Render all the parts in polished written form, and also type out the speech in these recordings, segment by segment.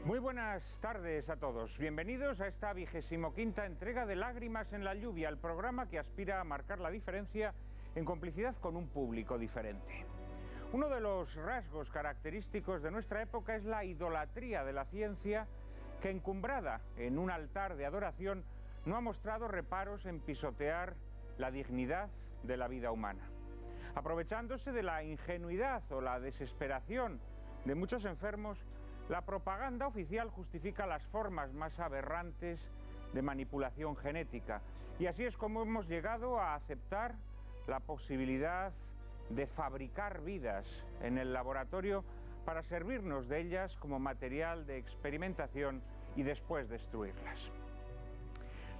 Muy buenas tardes a todos. Bienvenidos a esta 25ª entrega de Lágrimas en la lluvia, el programa que aspira a marcar la diferencia en complicidad con un público diferente. Uno de los rasgos característicos de nuestra época es la idolatría de la ciencia que, encumbrada en un altar de adoración, no ha mostrado reparos en pisotear la dignidad de la vida humana. Aprovechándose de la ingenuidad o la desesperación de muchos enfermos, la propaganda oficial justifica las formas más aberrantes de manipulación genética. Y así es como hemos llegado a aceptar la posibilidad de fabricar vidas en el laboratorio para servirnos de ellas como material de experimentación y después destruirlas.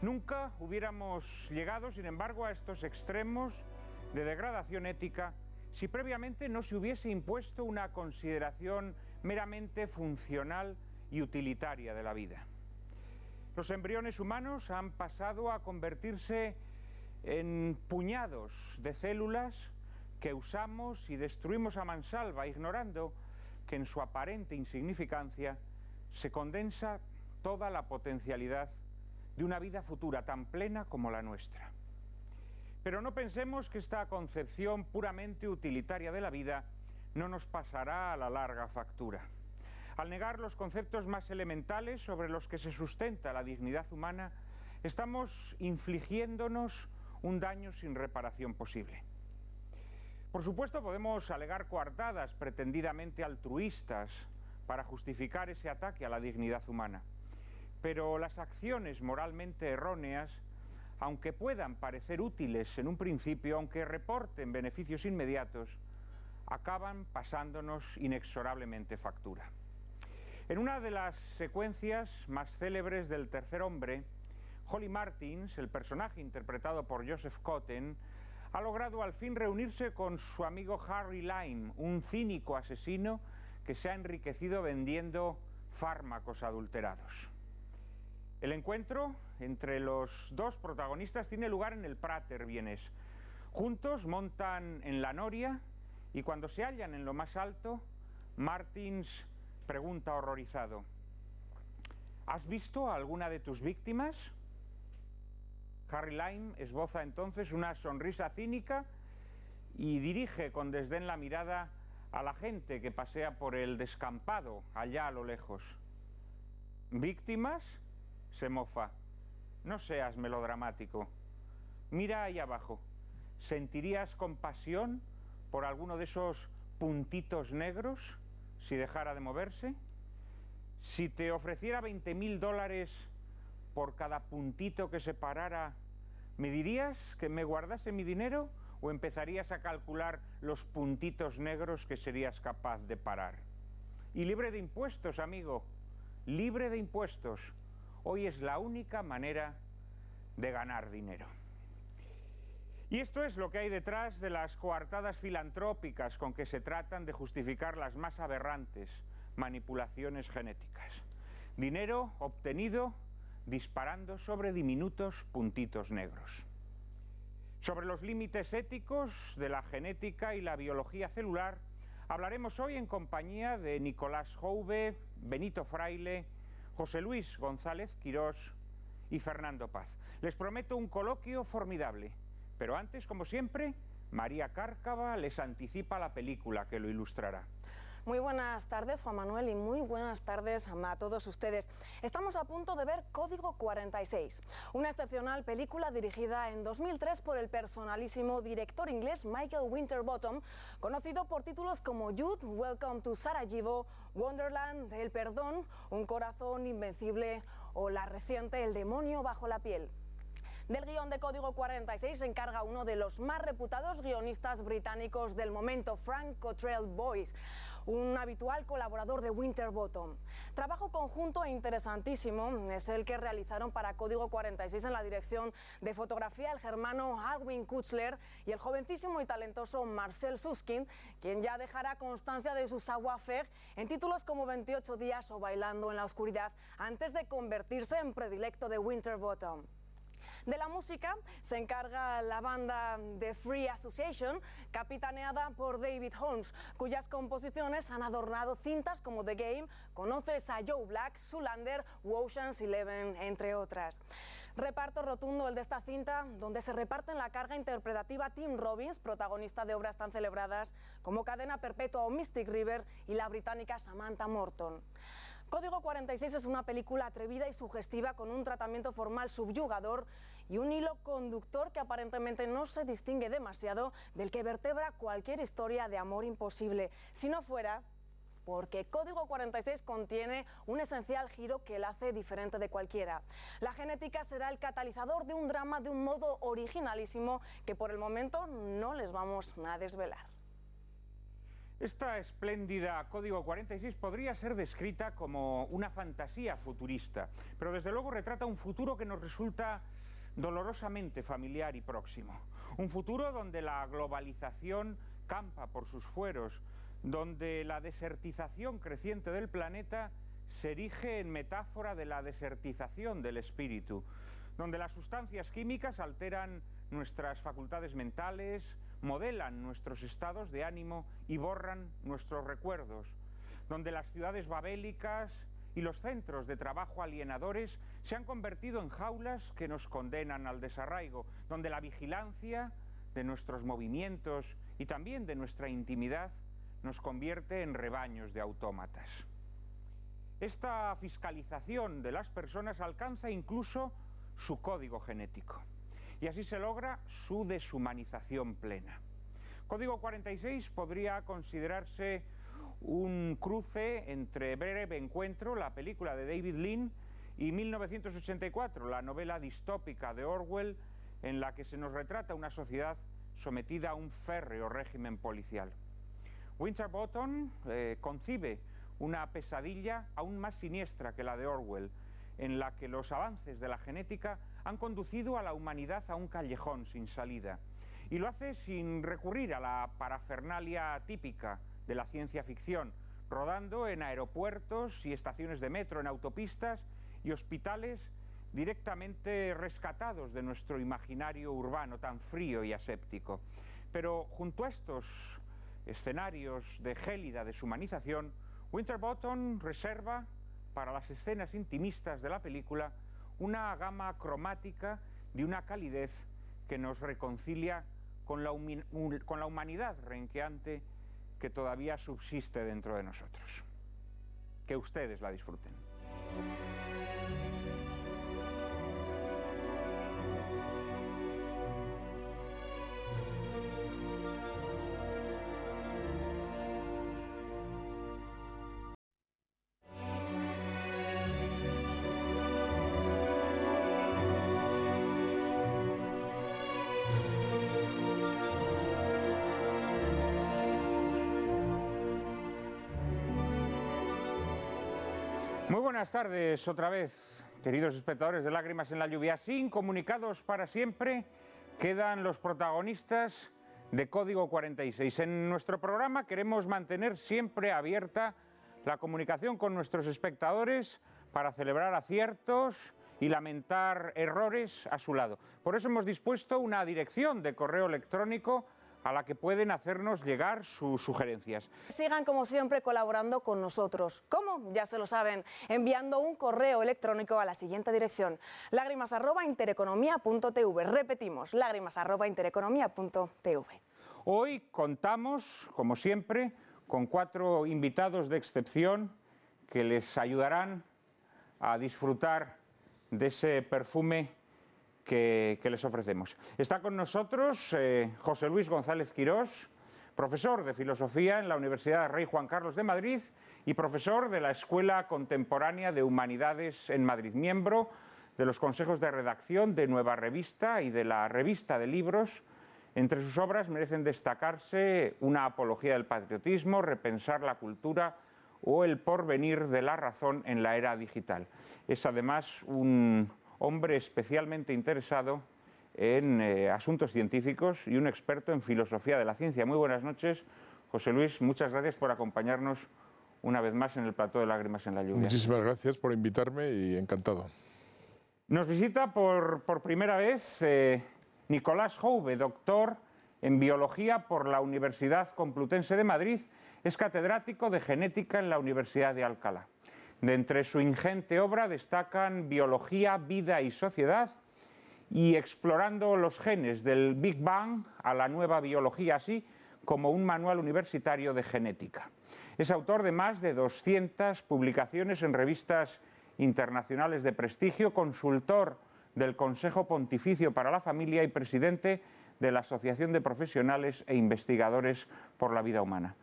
Nunca hubiéramos llegado, sin embargo, a estos extremos de degradación ética si previamente no se hubiese impuesto una consideración meramente funcional y utilitaria de la vida. Los embriones humanos han pasado a convertirse en puñados de células que usamos y destruimos a mansalva, ignorando que en su aparente insignificancia se condensa toda la potencialidad de una vida futura tan plena como la nuestra. Pero no pensemos que esta concepción puramente utilitaria de la vida no nos pasará a la larga factura. Al negar los conceptos más elementales sobre los que se sustenta la dignidad humana, estamos infligiéndonos un daño sin reparación posible. Por supuesto, podemos alegar coartadas pretendidamente altruistas para justificar ese ataque a la dignidad humana, pero las acciones moralmente erróneas, aunque puedan parecer útiles en un principio, aunque reporten beneficios inmediatos, acaban pasándonos inexorablemente factura. En una de las secuencias más célebres del Tercer Hombre, Holly Martins, el personaje interpretado por Joseph Cotten, ha logrado al fin reunirse con su amigo Harry Lime, un cínico asesino que se ha enriquecido vendiendo fármacos adulterados. El encuentro entre los dos protagonistas tiene lugar en el Prater vienés. Juntos montan en la noria y cuando se hallan en lo más alto, Martins pregunta horrorizado: ¿has visto a alguna de tus víctimas? Harry Lime esboza entonces una sonrisa cínica y dirige con desdén la mirada a la gente que pasea por el descampado allá a lo lejos. ¿Víctimas?, se mofa. No seas melodramático. Mira ahí abajo. ¿Sentirías compasión por alguno de esos puntitos negros si dejara de moverse? Si te ofreciera $20.000 por cada puntito que se parara, ¿me dirías que me guardase mi dinero o empezarías a calcular los puntitos negros que serías capaz de parar? Y libre de impuestos, amigo, libre de impuestos. Hoy es la única manera de ganar dinero. Y esto es lo que hay detrás de las coartadas filantrópicas con que se tratan de justificar las más aberrantes manipulaciones genéticas. Dinero obtenido disparando sobre diminutos puntitos negros. Sobre los límites éticos de la genética y la biología celular hablaremos hoy en compañía de Nicolás Jouve, Benito Fraile, José Luis González Quirós y Fernando Paz. Les prometo un coloquio formidable, pero antes, como siempre, María Cárcava les anticipa la película que lo ilustrará. Muy buenas tardes, Juan Manuel, y muy buenas tardes a todos ustedes. Estamos a punto de ver Código 46, una excepcional película dirigida en 2003 por el personalísimo director inglés Michael Winterbottom, conocido por títulos como Jude, Welcome to Sarajevo, Wonderland, El Perdón, Un Corazón Invencible o la reciente El Demonio Bajo la Piel. Del guión de Código 46 se encarga uno de los más reputados guionistas británicos del momento, Frank Cottrell Boyce, un habitual colaborador de Winterbottom. Trabajo conjunto e interesantísimo es el que realizaron para Código 46 en la dirección de fotografía el germano Alwin Kutzler y el jovencísimo y talentoso Marcel Susskind, quien ya dejará constancia de su savoir-faire en títulos como 28 días o Bailando en la oscuridad, antes de convertirse en predilecto de Winterbottom. De la música se encarga la banda The Free Association, capitaneada por David Holmes, cuyas composiciones han adornado cintas como The Game, Conoces a Joe Black, Zoolander u Ocean's 11, entre otras. Reparto rotundo el de esta cinta, donde se reparten la carga interpretativa Tim Robbins, protagonista de obras tan celebradas como Cadena Perpetua o Mystic River, y la británica Samantha Morton. Código 46 es una película atrevida y sugestiva con un tratamiento formal subyugador y un hilo conductor que aparentemente no se distingue demasiado del que vertebra cualquier historia de amor imposible, si no fuera porque Código 46 contiene un esencial giro que la hace diferente de cualquiera. La genética será el catalizador de un drama de un modo originalísimo que por el momento no les vamos a desvelar. Esta espléndida Código 46 podría ser descrita como una fantasía futurista, pero desde luego retrata un futuro que nos resulta dolorosamente familiar y próximo. Un futuro donde la globalización campa por sus fueros, donde la desertización creciente del planeta se erige en metáfora de la desertización del espíritu, donde las sustancias químicas alteran nuestras facultades mentales, modelan nuestros estados de ánimo y borran nuestros recuerdos, donde las ciudades babélicas y los centros de trabajo alienadores se han convertido en jaulas que nos condenan al desarraigo, donde la vigilancia de nuestros movimientos y también de nuestra intimidad nos convierte en rebaños de autómatas. Esta fiscalización de las personas alcanza incluso su código genético y así se logra su deshumanización plena. Código 46 podría considerarse un cruce entre Breve Encuentro, la película de David Lean, y 1984, la novela distópica de Orwell, en la que se nos retrata una sociedad sometida a un férreo régimen policial. Winterbottom concibe una pesadilla aún más siniestra que la de Orwell, en la que los avances de la genética han conducido a la humanidad a un callejón sin salida. Y lo hace sin recurrir a la parafernalia típica de la ciencia ficción, rodando en aeropuertos y estaciones de metro, en autopistas y hospitales directamente rescatados de nuestro imaginario urbano tan frío y aséptico. Pero junto a estos escenarios de gélida deshumanización, Winterbottom reserva para las escenas intimistas de la película una gama cromática de una calidez que nos reconcilia con la humanidad renqueante que todavía subsiste dentro de nosotros. Que ustedes la disfruten. Muy buenas tardes otra vez, queridos espectadores de Lágrimas en la Lluvia. Sin comunicados para siempre, quedan los protagonistas de Código 46. En nuestro programa queremos mantener siempre abierta la comunicación con nuestros espectadores para celebrar aciertos y lamentar errores a su lado. Por eso hemos dispuesto una dirección de correo electrónico a la que pueden hacernos llegar sus sugerencias. Sigan como siempre colaborando con nosotros. ¿Cómo? Ya se lo saben, enviando un correo electrónico a la siguiente dirección: lágrimas@intereconomia.tv. Repetimos, lágrimas@intereconomia.tv. Hoy contamos, como siempre, con 4 invitados de excepción que les ayudarán a disfrutar de ese perfume que les ofrecemos. Está con nosotros José Luis González Quirós, profesor de Filosofía en la Universidad Rey Juan Carlos de Madrid y profesor de la Escuela Contemporánea de Humanidades en Madrid, miembro de los consejos de redacción de Nueva Revista y de la Revista de Libros. Entre sus obras merecen destacarse Una apología del patriotismo, Repensar la cultura o El porvenir de la razón en la era digital. Es además un hombre especialmente interesado en asuntos científicos y un experto en filosofía de la ciencia. Muy buenas noches, José Luis. Muchas gracias por acompañarnos una vez más en el plató de Lágrimas en la Lluvia. Muchísimas gracias por invitarme y encantado. Nos visita por primera vez Nicolás Jouve, doctor en Biología por la Universidad Complutense de Madrid. Es catedrático de Genética en la Universidad de Alcalá. De entre su ingente obra destacan Biología, Vida y Sociedad y Explorando los genes del Big Bang a la nueva biología, así como un manual universitario de genética. Es autor de más de 200 publicaciones en revistas internacionales de prestigio, consultor del Consejo Pontificio para la Familia y presidente de la Asociación de Profesionales e Investigadores por la Vida Humana.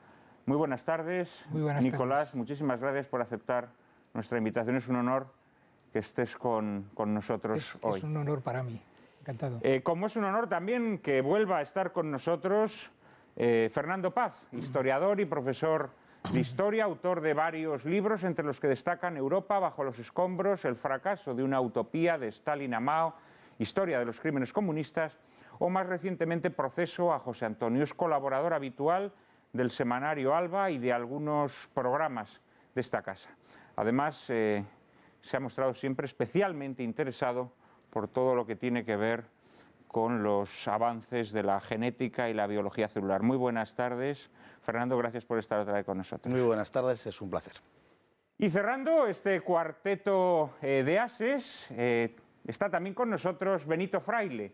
Muy buenas tardes, Nicolás. Muchísimas gracias por aceptar nuestra invitación. Es un honor que estés con nosotros hoy. Es un honor para mí, encantado. Como es un honor también que vuelva a estar con nosotros Fernando Paz, historiador y profesor de Historia, autor de varios libros, entre los que destacan Europa bajo los escombros, El fracaso de una utopía de Stalin a Mao, Historia de los crímenes comunistas, o más recientemente Proceso a José Antonio. Es colaborador habitual del semanario Alba y de algunos programas de esta casa. Además, se ha mostrado siempre especialmente interesado por todo lo que tiene que ver con los avances de la genética y la biología celular. Muy buenas tardes. Fernando, gracias por estar otra vez con nosotros. Muy buenas tardes, es un placer. Y cerrando este cuarteto de ases, está también con nosotros Benito Fraile,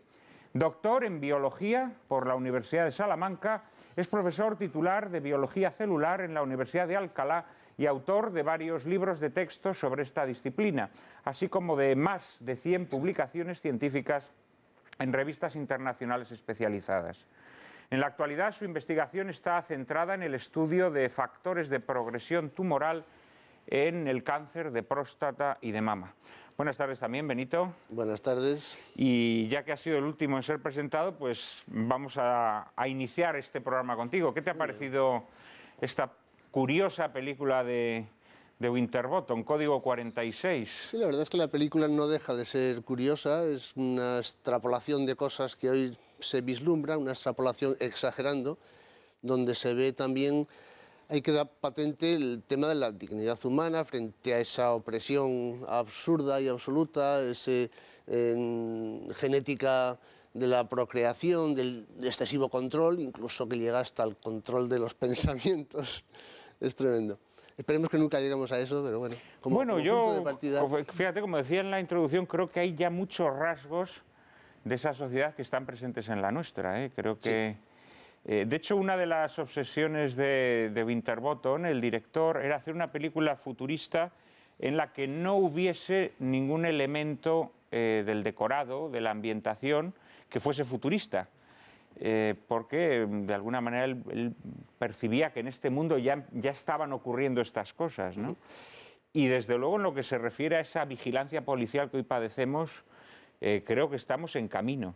doctor en Biología por la Universidad de Salamanca, es profesor titular de Biología Celular en la Universidad de Alcalá y autor de varios libros de texto sobre esta disciplina, así como de más de 100 publicaciones científicas en revistas internacionales especializadas. En la actualidad, su investigación está centrada en el estudio de factores de progresión tumoral en el cáncer de próstata y de mama. Buenas tardes también, Benito. Buenas tardes. Y ya que has sido el último en ser presentado, pues vamos a iniciar este programa contigo. ¿Qué te ha parecido esta curiosa película de Winterbottom, Código 46? Sí, la verdad es que la película no deja de ser curiosa, es una extrapolación de cosas que hoy se vislumbra, una extrapolación exagerando, donde se ve también, hay que dar patente el tema de la dignidad humana frente a esa opresión absurda y absoluta, esa genética de la procreación, del excesivo control, incluso que llega hasta el control de los pensamientos. Es tremendo. Esperemos que nunca lleguemos a eso, pero bueno, como punto de partida. Fíjate, como decía en la introducción, creo que hay ya muchos rasgos de esa sociedad que están presentes en la nuestra, ¿eh? Creo que, sí. De hecho, una de las obsesiones de Winterbottom, el director, era hacer una película futurista en la que no hubiese ningún elemento del decorado, de la ambientación, que fuese futurista. Porque de alguna manera él percibía que en este mundo ya estaban ocurriendo estas cosas, ¿no? Y desde luego en lo que se refiere a esa vigilancia policial que hoy padecemos, creo que estamos en camino.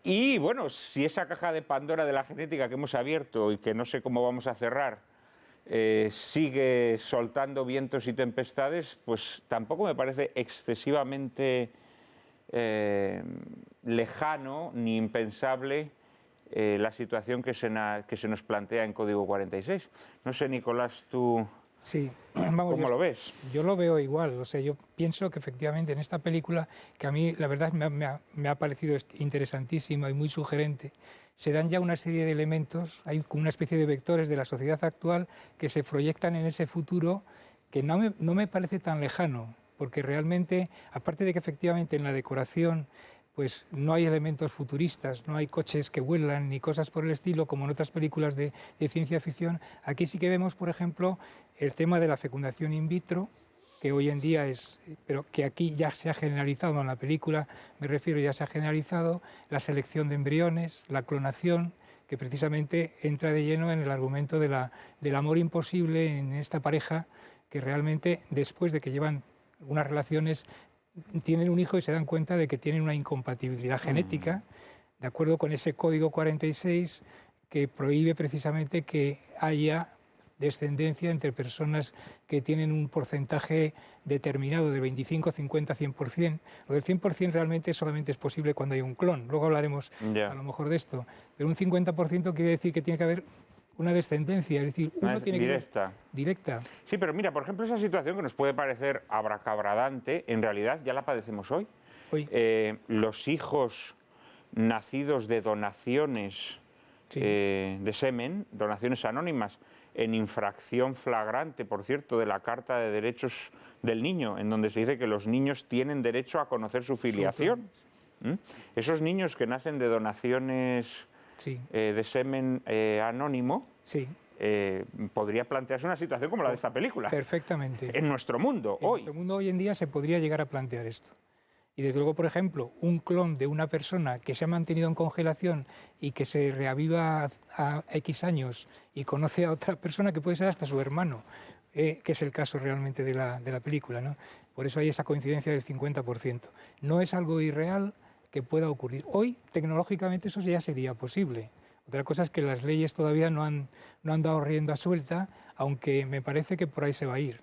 Y bueno, si esa caja de Pandora de la genética que hemos abierto y que no sé cómo vamos a cerrar, sigue soltando vientos y tempestades, pues tampoco me parece excesivamente lejano ni impensable la situación que se nos plantea en Código 46. No sé, Nicolás, tú sí, ¿cómo lo ves? Yo lo veo igual. O sea, yo pienso que efectivamente en esta película, que a mí la verdad me ha parecido interesantísima y muy sugerente, se dan ya una serie de elementos, hay como una especie de vectores de la sociedad actual que se proyectan en ese futuro que no me parece tan lejano, porque realmente, aparte de que efectivamente en la decoración pues no hay elementos futuristas, no hay coches que vuelan ni cosas por el estilo, como en otras películas de ciencia ficción. Aquí sí que vemos, por ejemplo, el tema de la fecundación in vitro, que hoy en día pero que aquí ya se ha generalizado en la película, me refiero, ya se ha generalizado, la selección de embriones, la clonación, que precisamente entra de lleno en el argumento del amor imposible en esta pareja, que realmente después de que llevan unas relaciones tienen un hijo y se dan cuenta de que tienen una incompatibilidad genética, de acuerdo con ese Código 46 que prohíbe precisamente que haya descendencia entre personas que tienen un porcentaje determinado de 25, 50, 100%. Lo del 100% realmente solamente es posible cuando hay un clon. Luego hablaremos a lo mejor de esto. Pero un 50% quiere decir que tiene que haber una descendencia, es decir, uno tiene que ser directa. Sí, pero mira, por ejemplo, esa situación que nos puede parecer abracabradante, en realidad ya la padecemos hoy. los hijos nacidos de donaciones de semen, donaciones anónimas, en infracción flagrante, por cierto, de la Carta de Derechos del Niño, en donde se dice que los niños tienen derecho a conocer su filiación. Esos niños que nacen de donaciones de semen anónimo, podría plantearse una situación como la de esta película. Perfectamente. En nuestro mundo, hoy. En nuestro mundo hoy en día se podría llegar a plantear esto. Y desde luego, por ejemplo, un clon de una persona que se ha mantenido en congelación y que se reaviva a X años y conoce a otra persona que puede ser hasta su hermano, que es el caso realmente de la película, ¿no? Por eso hay esa coincidencia del 50%. No es algo irreal que pueda ocurrir. Hoy, tecnológicamente, eso ya sería posible. Otra cosa es que las leyes todavía no han dado rienda suelta, aunque me parece que por ahí se va a ir.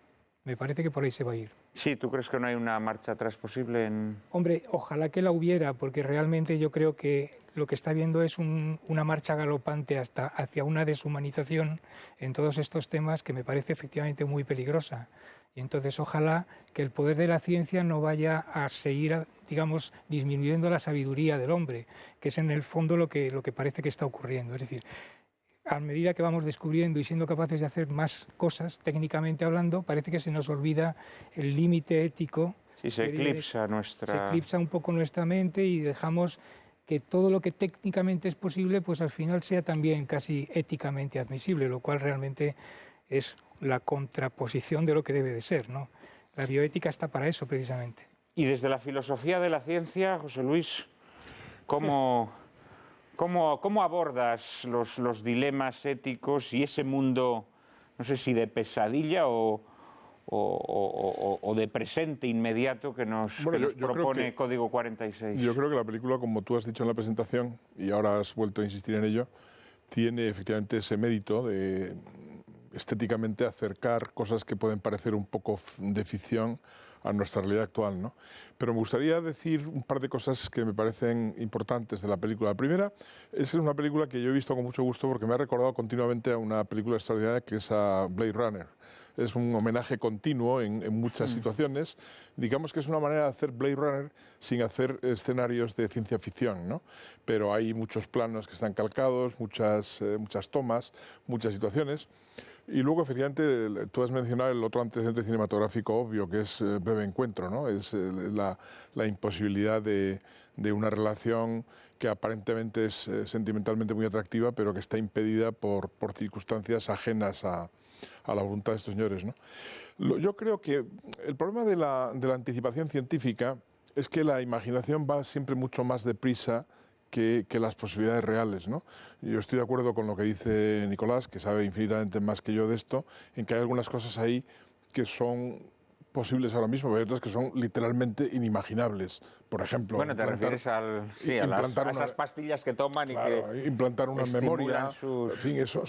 Sí, ¿tú crees que no hay una marcha atrás posible? Hombre, ojalá que la hubiera, porque realmente yo creo que lo que está viendo es una marcha galopante hacia una deshumanización en todos estos temas que me parece efectivamente muy peligrosa. Y entonces ojalá que el poder de la ciencia no vaya a seguir, digamos, disminuyendo la sabiduría del hombre, que es en el fondo lo que parece que está ocurriendo. Es decir, a medida que vamos descubriendo y siendo capaces de hacer más cosas, técnicamente hablando, parece que se nos olvida el límite ético. Sí, se eclipsa un poco nuestra mente y dejamos que todo lo que técnicamente es posible, pues al final sea también casi éticamente admisible, lo cual realmente es la contraposición de lo que debe de ser, ¿no? La bioética está para eso, precisamente. Y desde la filosofía de la ciencia, José Luis, ¿cómo abordas los dilemas éticos y ese mundo, no sé si de pesadilla o de presente inmediato que nos propone Código 46? Yo creo que la película, como tú has dicho en la presentación, y ahora has vuelto a insistir en ello, tiene efectivamente ese mérito de estéticamente acercar cosas que pueden parecer un poco de ficción a nuestra realidad actual, ¿no? Pero me gustaría decir un par de cosas que me parecen importantes de la película. La primera es una película que yo he visto con mucho gusto porque me ha recordado continuamente a una película extraordinaria que es a Blade Runner. Es un homenaje continuo en muchas situaciones. Digamos que es una manera de hacer Blade Runner sin hacer escenarios de ciencia ficción, ¿no? Pero hay muchos planos que están calcados, muchas tomas, muchas situaciones. Y luego, efectivamente, tú has mencionado el otro antecedente cinematográfico obvio, que es Breve Encuentro, ¿no? Es la imposibilidad de una relación que aparentemente es sentimentalmente muy atractiva, pero que está impedida por circunstancias ajenas a la voluntad de estos señores, ¿no? Yo creo que el problema de la anticipación científica es que la imaginación va siempre mucho más deprisa que las posibilidades reales, ¿no? Yo estoy de acuerdo con lo que dice Nicolás, que sabe infinitamente más que yo de esto, en que hay algunas cosas ahí que son posibles ahora mismo, pero hay otras que son literalmente inimaginables. Por ejemplo, bueno, te refieres a esas pastillas que toman y que implantar una memoria. En fin, eso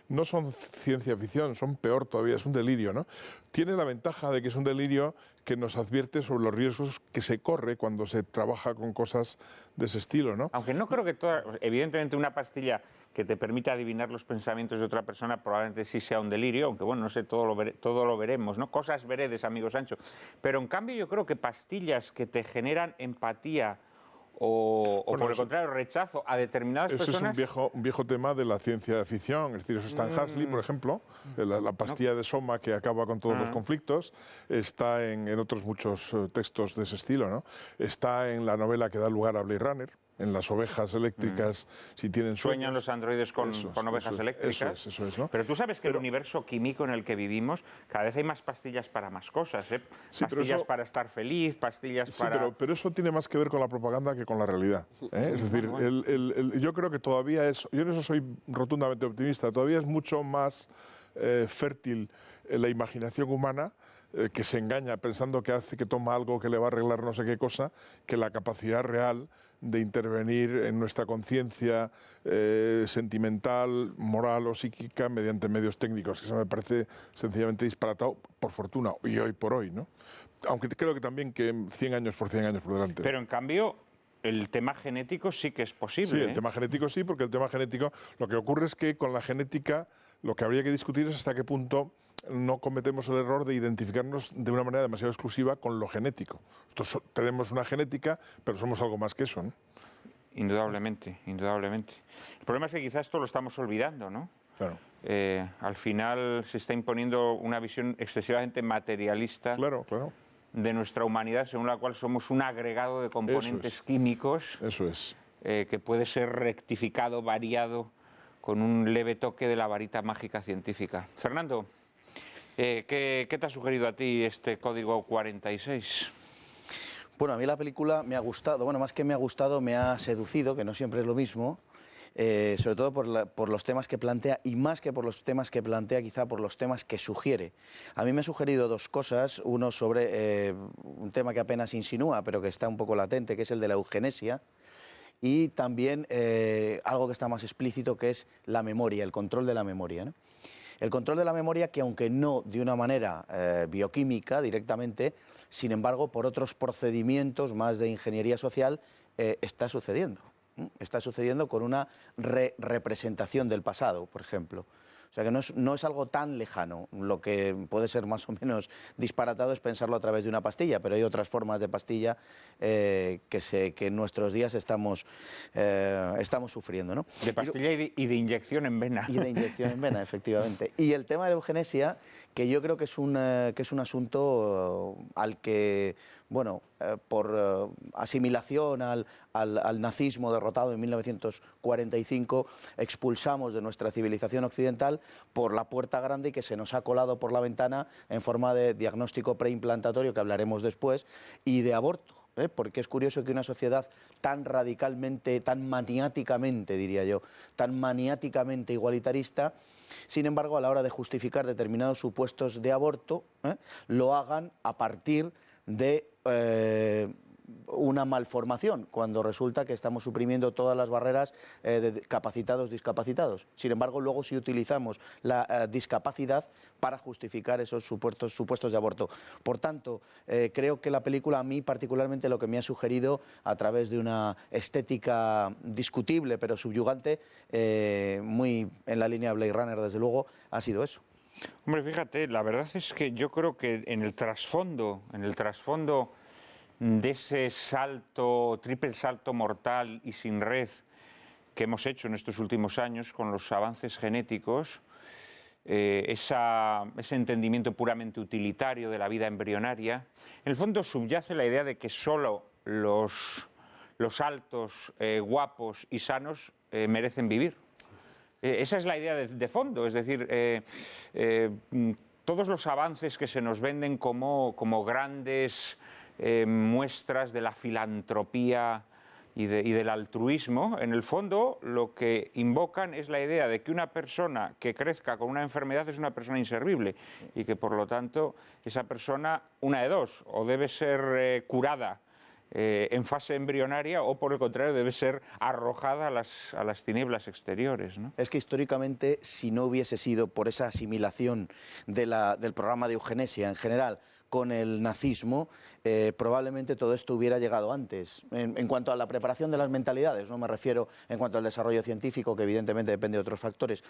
no son ciencia ficción, son peor todavía, es un delirio, ¿no? Tiene la ventaja de que es un delirio que nos advierte sobre los riesgos que se corre cuando se trabaja con cosas de ese estilo, ¿no? Aunque no creo que evidentemente una pastilla que te permita adivinar los pensamientos de otra persona probablemente sí sea un delirio, aunque bueno, no sé, todo lo veremos, ¿no? Cosas veredes, amigo Sancho. Pero en cambio yo creo que pastillas que te generan empatía o por el contrario, rechazo a determinadas personas... Eso es un viejo tema de la ciencia ficción, es decir, eso está en Huxley, por ejemplo, la pastilla de Soma que acaba con todos los conflictos, está en otros muchos textos de ese estilo, ¿no? Está en la novela que da lugar a Blade Runner, en las ovejas eléctricas, si tienen sueñan los androides con ovejas eléctricas. Eso es, ¿no? Pero tú sabes que el universo químico en el que vivimos, cada vez hay más pastillas para más cosas, ¿eh? Sí, pastillas para estar feliz, pastillas para... pero eso tiene más que ver con la propaganda que con la realidad, ¿eh? Es decir, yo creo que todavía yo en eso soy rotundamente optimista, todavía es mucho más fértil la imaginación humana, que se engaña pensando que toma algo que le va a arreglar no sé qué cosa, que la capacidad real de intervenir en nuestra conciencia sentimental, moral o psíquica mediante medios técnicos, que eso me parece sencillamente disparatado, por fortuna, y hoy por hoy, ¿no? Aunque creo que también que 100 años por delante. Pero en cambio, el tema genético sí que es posible. Sí, el tema genético sí, porque el tema genético, lo que ocurre es que con la genética lo que habría que discutir es hasta qué punto no cometemos el error de identificarnos de una manera demasiado exclusiva con lo genético. Nosotros tenemos una genética, pero somos algo más que eso, ¿no? Indudablemente, indudablemente. El problema es que quizás esto lo estamos olvidando, ¿no? Claro. Al final se está imponiendo una visión excesivamente materialista Claro. de nuestra humanidad, según la cual somos un agregado de componentes químicos Eso es. que puede ser rectificado, variado, con un leve toque de la varita mágica científica. Fernando, ¿qué te ha sugerido a ti este Código 46? Bueno, a mí la película me ha gustado, bueno, más que me ha gustado, me ha seducido, que no siempre es lo mismo, sobre todo por los temas que plantea, y más que por los temas que plantea, quizá por los temas que sugiere. A mí me ha sugerido dos cosas, uno sobre un tema que apenas insinúa, pero que está un poco latente, que es el de la eugenesia, y también algo que está más explícito, que es la memoria, el control de la memoria, ¿no? El control de la memoria que, aunque no de una manera bioquímica directamente, sin embargo, por otros procedimientos más de ingeniería social, está sucediendo. Está sucediendo con una representación del pasado, por ejemplo. O sea que no es algo tan lejano. Lo que puede ser más o menos disparatado es pensarlo a través de una pastilla, pero hay otras formas de pastilla que en nuestros días estamos sufriendo, ¿no? De pastilla y de inyección en vena. Y de inyección en vena, efectivamente. Y el tema de la eugenesia, que yo creo que es un asunto al que, bueno, por asimilación al nazismo derrotado en 1945, expulsamos de nuestra civilización occidental por la puerta grande y que se nos ha colado por la ventana en forma de diagnóstico preimplantatorio, que hablaremos después, y de aborto. Porque es curioso que una sociedad tan radicalmente, tan maniáticamente, diría yo, tan maniáticamente igualitarista, sin embargo, a la hora de justificar determinados supuestos de aborto, lo hagan a partir de una malformación, cuando resulta que estamos suprimiendo todas las barreras de capacitados, discapacitados. Sin embargo, luego sí utilizamos la discapacidad para justificar esos supuestos de aborto. Por tanto, creo que la película, a mí particularmente, lo que me ha sugerido, a través de una estética discutible pero subyugante, muy en la línea de Blade Runner, desde luego, ha sido eso. Hombre, fíjate, la verdad es que yo creo que en el trasfondo de ese triple salto mortal y sin red que hemos hecho en estos últimos años con los avances genéticos, ese entendimiento puramente utilitario de la vida embrionaria, en el fondo subyace la idea de que solo los altos, guapos y sanos merecen vivir. Esa es la idea de fondo, es decir, todos los avances que se nos venden como grandes muestras de la filantropía y del altruismo, en el fondo lo que invocan es la idea de que una persona que crezca con una enfermedad es una persona inservible y que por lo tanto esa persona, una de dos, o debe ser curada en fase embrionaria o por el contrario debe ser arrojada a las tinieblas exteriores, ¿no? Es que históricamente, si no hubiese sido por esa asimilación del programa de eugenesia en general con el nazismo, probablemente todo esto hubiera llegado antes. En cuanto a la preparación de las mentalidades, no me refiero en cuanto al desarrollo científico, que evidentemente depende de otros factores,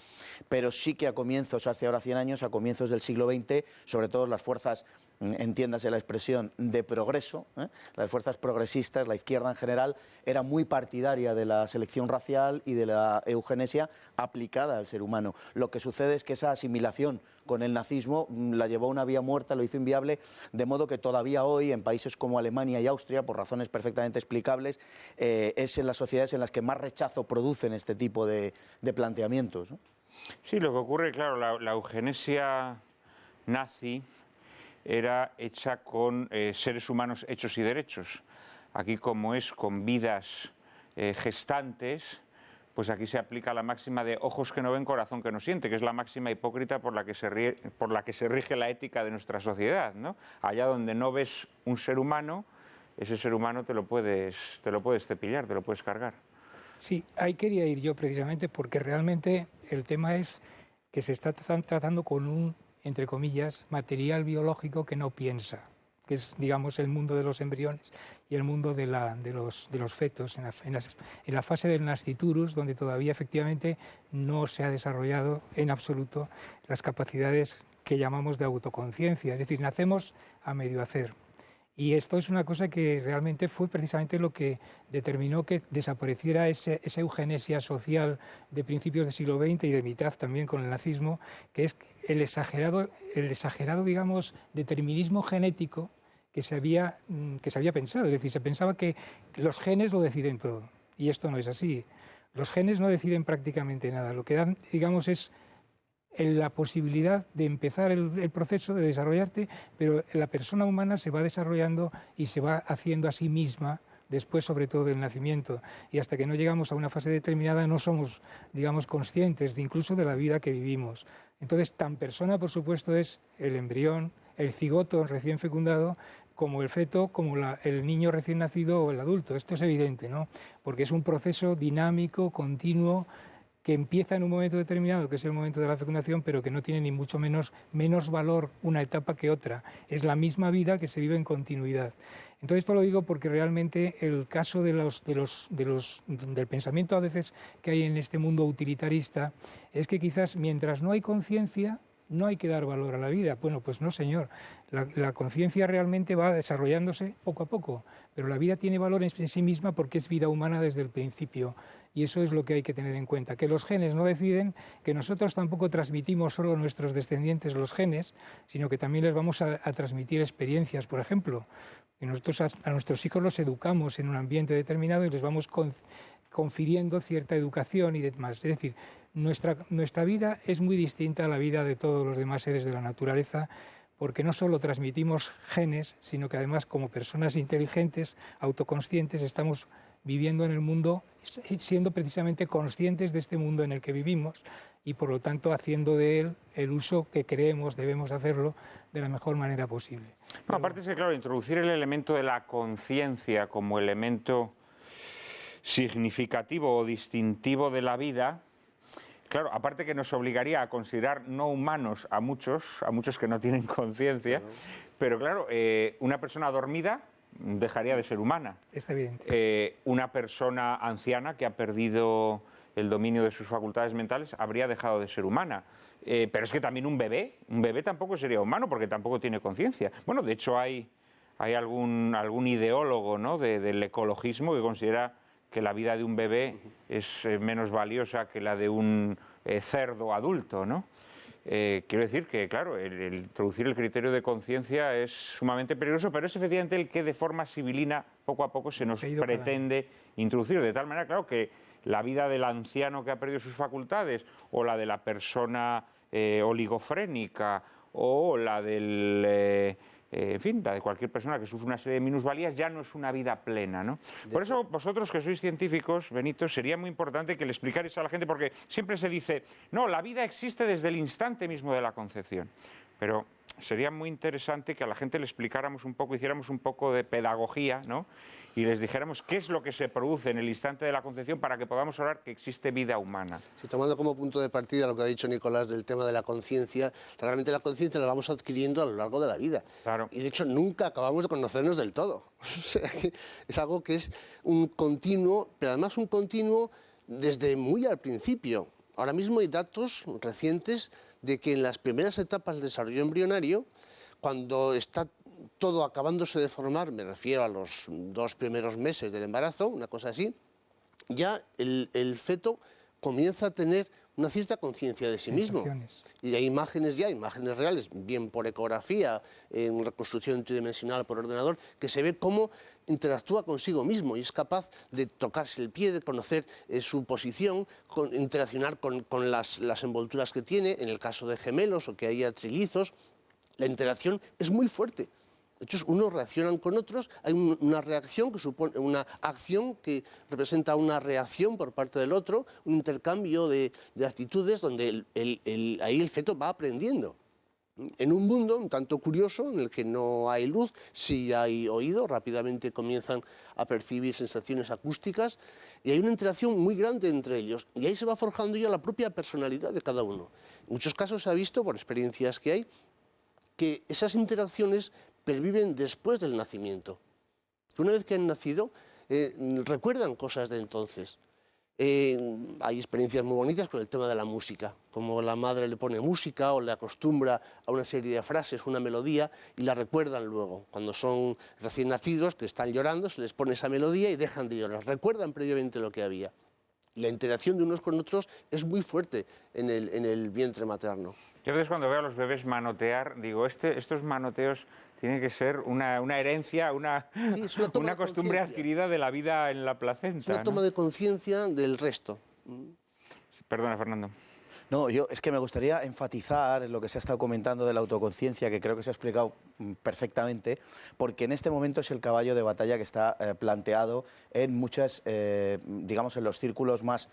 pero sí que a comienzos, hace ahora 100 años, a comienzos del siglo XX, sobre todo las fuerzas, entiéndase la expresión, de progreso, las fuerzas progresistas, la izquierda en general, era muy partidaria de la selección racial y de la eugenesia aplicada al ser humano. Lo que sucede es que esa asimilación con el nazismo la llevó a una vía muerta, lo hizo inviable, de modo que todavía hoy, en países como Alemania y Austria, por razones perfectamente explicables, es en las sociedades en las que más rechazo producen este tipo de planteamientos, ¿no? Sí, lo que ocurre, claro, la eugenesia nazi era hecha con seres humanos hechos y derechos. Aquí, como es con vidas gestantes, pues aquí se aplica la máxima de ojos que no ven, corazón que no siente, que es la máxima hipócrita por la que se rige la ética de nuestra sociedad, ¿no? Allá donde no ves un ser humano, ese ser humano te lo puedes cepillar, te lo puedes cargar. Sí, ahí quería ir yo precisamente porque realmente el tema es que se está tratando con un, entre comillas, material biológico que no piensa, que es, digamos, el mundo de los embriones y el mundo de los fetos, en la fase del nasciturus, donde todavía efectivamente no se ha desarrollado en absoluto las capacidades que llamamos de autoconciencia, es decir, nacemos a medio hacer. Y esto es una cosa que realmente fue precisamente lo que determinó que desapareciera esa eugenesia social de principios del siglo XX y de mitad también con el nazismo, que es el exagerado, digamos, determinismo genético que se había pensado. Es decir, se pensaba que los genes lo deciden todo. Y esto no es así. Los genes no deciden prácticamente nada. Lo que dan, digamos, es la posibilidad de empezar el proceso de desarrollarte, pero la persona humana se va desarrollando y se va haciendo a sí misma después, sobre todo del nacimiento, y hasta que no llegamos a una fase determinada no somos, digamos, conscientes incluso de la vida que vivimos. Entonces, tan persona, por supuesto, es el embrión, el cigoto recién fecundado, como el feto, como el niño recién nacido o el adulto. Esto es evidente, ¿no? Porque es un proceso dinámico, continuo, que empieza en un momento determinado, que es el momento de la fecundación, pero que no tiene ni mucho menos valor una etapa que otra. Es la misma vida que se vive en continuidad. Entonces esto lo digo porque realmente el caso del pensamiento a veces que hay en este mundo utilitarista es que quizás mientras no hay conciencia, no hay que dar valor a la vida. Bueno, pues no, señor. La conciencia realmente va desarrollándose poco a poco, pero la vida tiene valor en sí misma porque es vida humana desde el principio. Y eso es lo que hay que tener en cuenta, que los genes no deciden, que nosotros tampoco transmitimos solo a nuestros descendientes los genes, sino que también les vamos a transmitir experiencias, por ejemplo. Que nosotros a nuestros hijos los educamos en un ambiente determinado y les vamos confiriendo cierta educación y demás. Es decir, nuestra vida es muy distinta a la vida de todos los demás seres de la naturaleza, porque no solo transmitimos genes, sino que además como personas inteligentes, autoconscientes, estamos viviendo en el mundo, siendo precisamente conscientes de este mundo en el que vivimos y por lo tanto haciendo de él el uso que creemos debemos hacerlo de la mejor manera posible. No, aparte es que, claro, introducir el elemento de la conciencia como elemento significativo o distintivo de la vida, claro, aparte que nos obligaría a considerar no humanos a muchos que no tienen conciencia, pero claro, una persona dormida dejaría de ser humana. Es evidente. Una persona anciana que ha perdido el dominio de sus facultades mentales habría dejado de ser humana. Pero es que también un bebé tampoco sería humano porque tampoco tiene conciencia. Bueno, de hecho hay algún ideólogo, ¿no?, del ecologismo que considera que la vida de un bebé es menos valiosa que la de un cerdo adulto, ¿no? Quiero decir que, claro, el introducir el criterio de conciencia es sumamente peligroso, pero es efectivamente el que de forma sibilina poco a poco se nos pretende introducir. De tal manera, claro, que la vida del anciano que ha perdido sus facultades, o la de la persona oligofrénica, o la del... en fin, la de cualquier persona que sufre una serie de minusvalías, ya no es una vida plena, ¿no? Por eso vosotros que sois científicos, Benito, sería muy importante que le explicarais a la gente, porque siempre se dice, no, la vida existe desde el instante mismo de la concepción, pero sería muy interesante que a la gente le explicáramos un poco, hiciéramos un poco de pedagogía, ¿no?, y les dijéramos qué es lo que se produce en el instante de la concepción para que podamos hablar que existe vida humana. Sí, tomando como punto de partida lo que ha dicho Nicolás del tema de la conciencia, realmente la conciencia la vamos adquiriendo a lo largo de la vida. Claro. Y de hecho nunca acabamos de conocernos del todo. O sea, que es algo que es un continuo, pero además un continuo desde muy al principio. Ahora mismo hay datos recientes de que en las primeras etapas del desarrollo embrionario, cuando está todo acabándose de formar, me refiero a los 2 primeros meses del embarazo, una cosa así, ya el feto comienza a tener una cierta conciencia de sí mismo. Y hay imágenes reales, bien por ecografía, en reconstrucción tridimensional por ordenador, que se ve cómo interactúa consigo mismo y es capaz de tocarse el pie, de conocer su posición, interaccionar con las envolturas que tiene, en el caso de gemelos o que haya trillizos, la interacción es muy fuerte. De hecho, unos reaccionan con otros, hay una reacción que supone una acción que representa una reacción por parte del otro, un intercambio de actitudes donde ahí el feto va aprendiendo. En un mundo un tanto curioso en el que no hay luz, sí hay oído, rápidamente comienzan a percibir sensaciones acústicas y hay una interacción muy grande entre ellos y ahí se va forjando ya la propia personalidad de cada uno. En muchos casos se ha visto, por experiencias que hay, que esas interacciones perviven después del nacimiento. Una vez que han nacido, recuerdan cosas de entonces. Hay experiencias muy bonitas con el tema de la música, como la madre le pone música o le acostumbra a una serie de frases, una melodía, y la recuerdan luego. Cuando son recién nacidos, que están llorando, se les pone esa melodía y dejan de llorar, recuerdan previamente lo que había. Y la interacción de unos con otros es muy fuerte en el vientre materno. Yo a veces cuando veo a los bebés manotear, digo, estos manoteos tienen que ser una herencia, una costumbre adquirida de la vida en la placenta. Es una toma de conciencia del resto. Perdona, Fernando. No, es que me gustaría enfatizar en lo que se ha estado comentando de la autoconciencia, que creo que se ha explicado perfectamente, porque en este momento es el caballo de batalla que está planteado en muchas, digamos, en los círculos más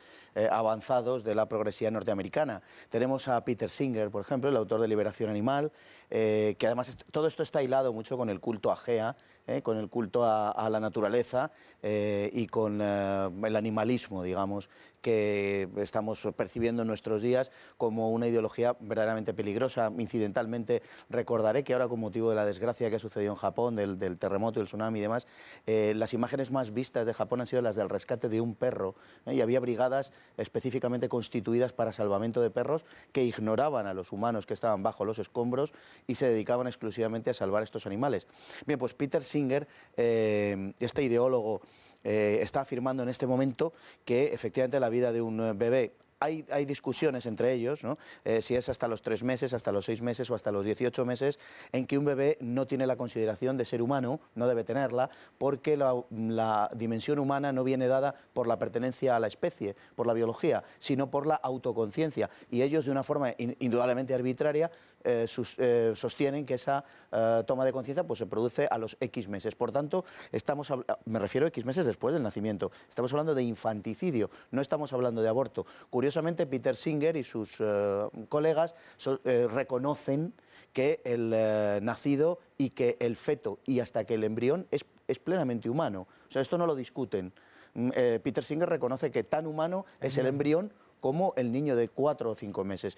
avanzados de la progresividad norteamericana. Tenemos a Peter Singer, por ejemplo, el autor de Liberación Animal, que además todo esto está hilado mucho con el culto a Gea, con el culto a la naturaleza y con el animalismo, digamos, que estamos percibiendo en nuestros días como una ideología verdaderamente peligrosa. Incidentalmente recordaré que ahora, con motivo de la desgracia que ha sucedido en Japón, del terremoto, el tsunami y demás, las imágenes más vistas de Japón han sido las del rescate de un perro, y había brigadas específicamente constituidas para salvamento de perros que ignoraban a los humanos que estaban bajo los escombros y se dedicaban exclusivamente a salvar estos animales. Bien, pues Peter Singer, este ideólogo, está afirmando en este momento que efectivamente la vida de un bebé, hay discusiones entre ellos, ¿no? Si es hasta los 3 meses, hasta los 6 meses o hasta los 18 meses, en que un bebé no tiene la consideración de ser humano, no debe tenerla, porque la dimensión humana no viene dada por la pertenencia a la especie, por la biología, sino por la autoconciencia. Y ellos, de una forma indudablemente arbitraria, sostienen que esa toma de conciencia pues se produce a los X meses. Por tanto, me refiero a X meses después del nacimiento. Estamos hablando de infanticidio, no estamos hablando de aborto. Curiosamente, Peter Singer y sus colegas reconocen que el nacido y que el feto y hasta que el embrión es plenamente humano. O sea, esto no lo discuten. Peter Singer reconoce que tan humano es el embrión como el niño de 4 o 5 meses.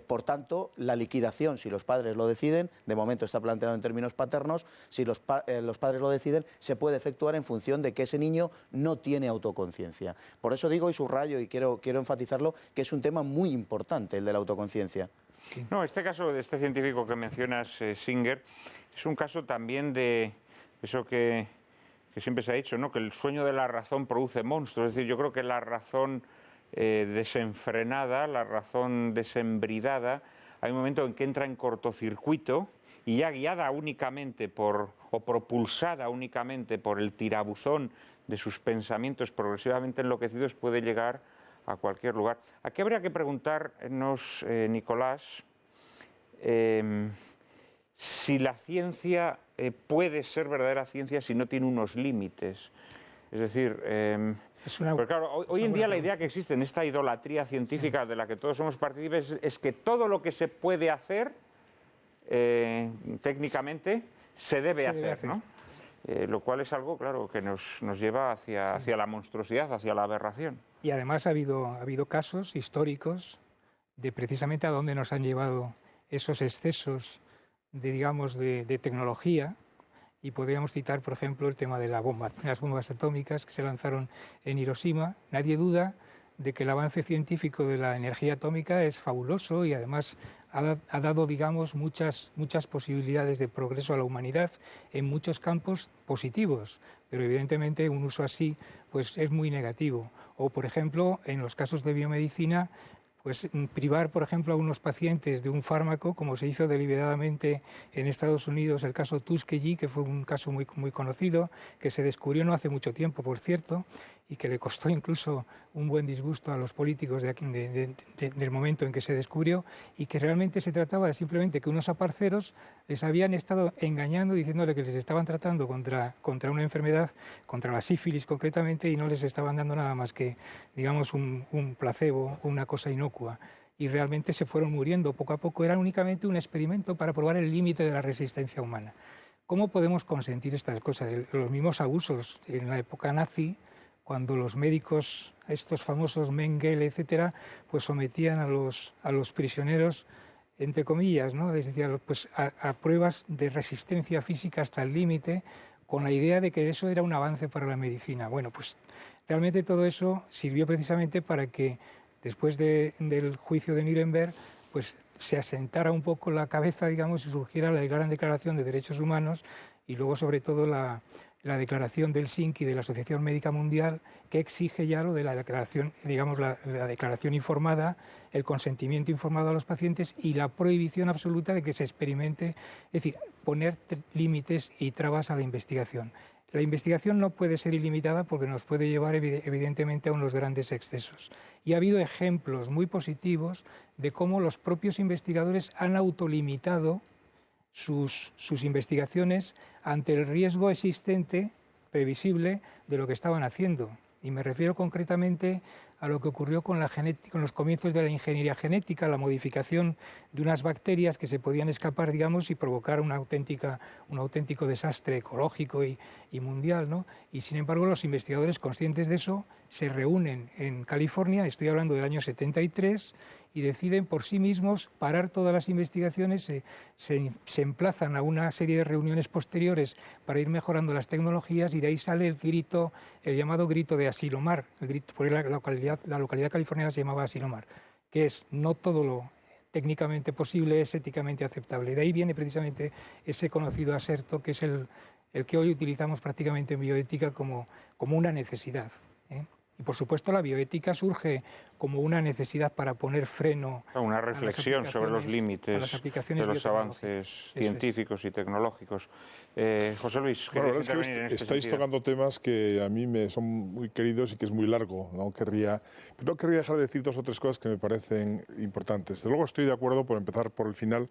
Por tanto, la liquidación, si los padres lo deciden, de momento está planteado en términos paternos, si los padres lo deciden, se puede efectuar en función de que ese niño no tiene autoconciencia. Por eso digo y subrayo y quiero enfatizarlo, que es un tema muy importante el de la autoconciencia. No, este caso de este científico que mencionas, Singer, es un caso también de eso que siempre se ha dicho, ¿no? Que el sueño de la razón produce monstruos. Es decir, yo creo que la razón desenfrenada, la razón desembridada, hay un momento en que entra en cortocircuito y ya guiada únicamente o propulsada únicamente por el tirabuzón de sus pensamientos progresivamente enloquecidos, puede llegar a cualquier lugar. Aquí habría que preguntarnos, Nicolás, si la ciencia puede ser verdadera ciencia si no tiene unos límites. Es decir, porque claro, hoy en día la idea que existe en esta idolatría científica de la que todos somos partícipes es que todo lo que se puede hacer técnicamente se debe hacer, ¿no? Lo cual es algo, claro, que nos lleva hacia la monstruosidad, hacia la aberración. Y además ha habido casos históricos de precisamente a dónde nos han llevado esos excesos de tecnología. Y podríamos citar, por ejemplo, el tema de las bombas atómicas que se lanzaron en Hiroshima. Nadie duda de que el avance científico de la energía atómica es fabuloso y además ha dado, digamos, muchas posibilidades de progreso a la humanidad en muchos campos positivos. Pero evidentemente un uso así pues, es muy negativo. O, por ejemplo, en los casos de biomedicina, pues privar, por ejemplo, a unos pacientes de un fármaco, como se hizo deliberadamente en Estados Unidos, el caso Tuskegee, que fue un caso muy conocido, que se descubrió no hace mucho tiempo, por cierto, y que le costó incluso un buen disgusto a los políticos del momento en que se descubrió, y que realmente se trataba de simplemente que unos aparceros les habían estado engañando, diciéndole que les estaban tratando contra una enfermedad, contra la sífilis concretamente, y no les estaban dando nada más que, digamos, un placebo, una cosa inocua. Y realmente se fueron muriendo poco a poco. Era únicamente un experimento para probar el límite de la resistencia humana. ¿Cómo podemos consentir estas cosas? Los mismos abusos en la época nazi, cuando los médicos, estos famosos Mengele, etcétera, pues sometían a los prisioneros, entre comillas, ¿no? Es decir, pues a pruebas de resistencia física hasta el límite, con la idea de que eso era un avance para la medicina. Bueno, pues realmente todo eso sirvió precisamente para que después del juicio de Nuremberg, pues se asentara un poco la cabeza, digamos, y surgiera la Gran Declaración de Derechos Humanos y luego sobre todo la declaración del Helsinki de la Asociación Médica Mundial, que exige ya lo de la declaración, digamos, la declaración informada, el consentimiento informado a los pacientes y la prohibición absoluta de que se experimente, es decir, poner límites y trabas a la investigación. La investigación no puede ser ilimitada porque nos puede llevar evidentemente a unos grandes excesos. Y ha habido ejemplos muy positivos de cómo los propios investigadores han autolimitado sus investigaciones ante el riesgo existente, previsible, de lo que estaban haciendo. Y me refiero concretamente a lo que ocurrió con los comienzos de la ingeniería genética, la modificación de unas bacterias que se podían escapar, digamos, y provocar un auténtico desastre ecológico y mundial, ¿no? Y sin embargo los investigadores conscientes de eso se reúnen en California, estoy hablando del año 73, y deciden por sí mismos parar todas las investigaciones, se emplazan a una serie de reuniones posteriores para ir mejorando las tecnologías, y de ahí sale el llamado grito de Asilomar. Por la localidad californiana se llamaba Asilomar, que es no todo lo técnicamente posible es éticamente aceptable. De ahí viene precisamente ese conocido aserto que es el que hoy utilizamos prácticamente en bioética como una necesidad, ¿eh? Y por supuesto la bioética surge como una necesidad para poner freno a una reflexión sobre los límites de los avances científicos y tecnológicos. José Luis, bueno, la verdad es que estáis tocando temas que a mí me son muy queridos y que es muy largo. No querría dejar de decir 2 o 3 cosas que me parecen importantes. Desde luego estoy de acuerdo, por empezar por el final,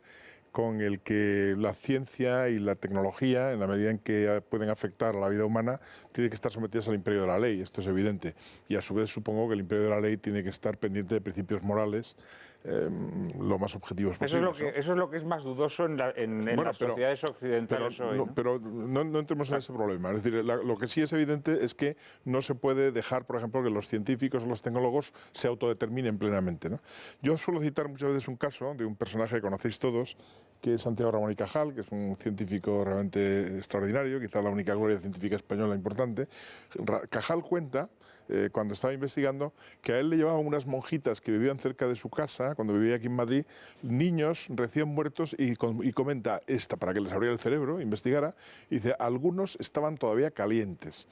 con el que la ciencia y la tecnología, en la medida en que pueden afectar a la vida humana, tienen que estar sometidas al imperio de la ley. Esto es evidente. Y a su vez supongo que el imperio de la ley tiene que estar pendiente de principios morales lo más objetivos posibles. Eso es lo que es más dudoso en las sociedades occidentales hoy, ¿no? Pero no entremos en ese problema. Es decir, lo que sí es evidente es que no se puede dejar, por ejemplo, que los científicos o los tecnólogos se autodeterminen plenamente, ¿no? Yo suelo citar muchas veces un caso de un personaje que conocéis todos, que es Santiago Ramón y Cajal, que es un científico realmente extraordinario, quizá la única gloria científica española importante. Cajal cuenta, cuando estaba investigando, que a él le llevaban unas monjitas que vivían cerca de su casa, cuando vivía aquí en Madrid, niños recién muertos, y comenta para que les abriera el cerebro, investigara, y dice, algunos estaban todavía calientes.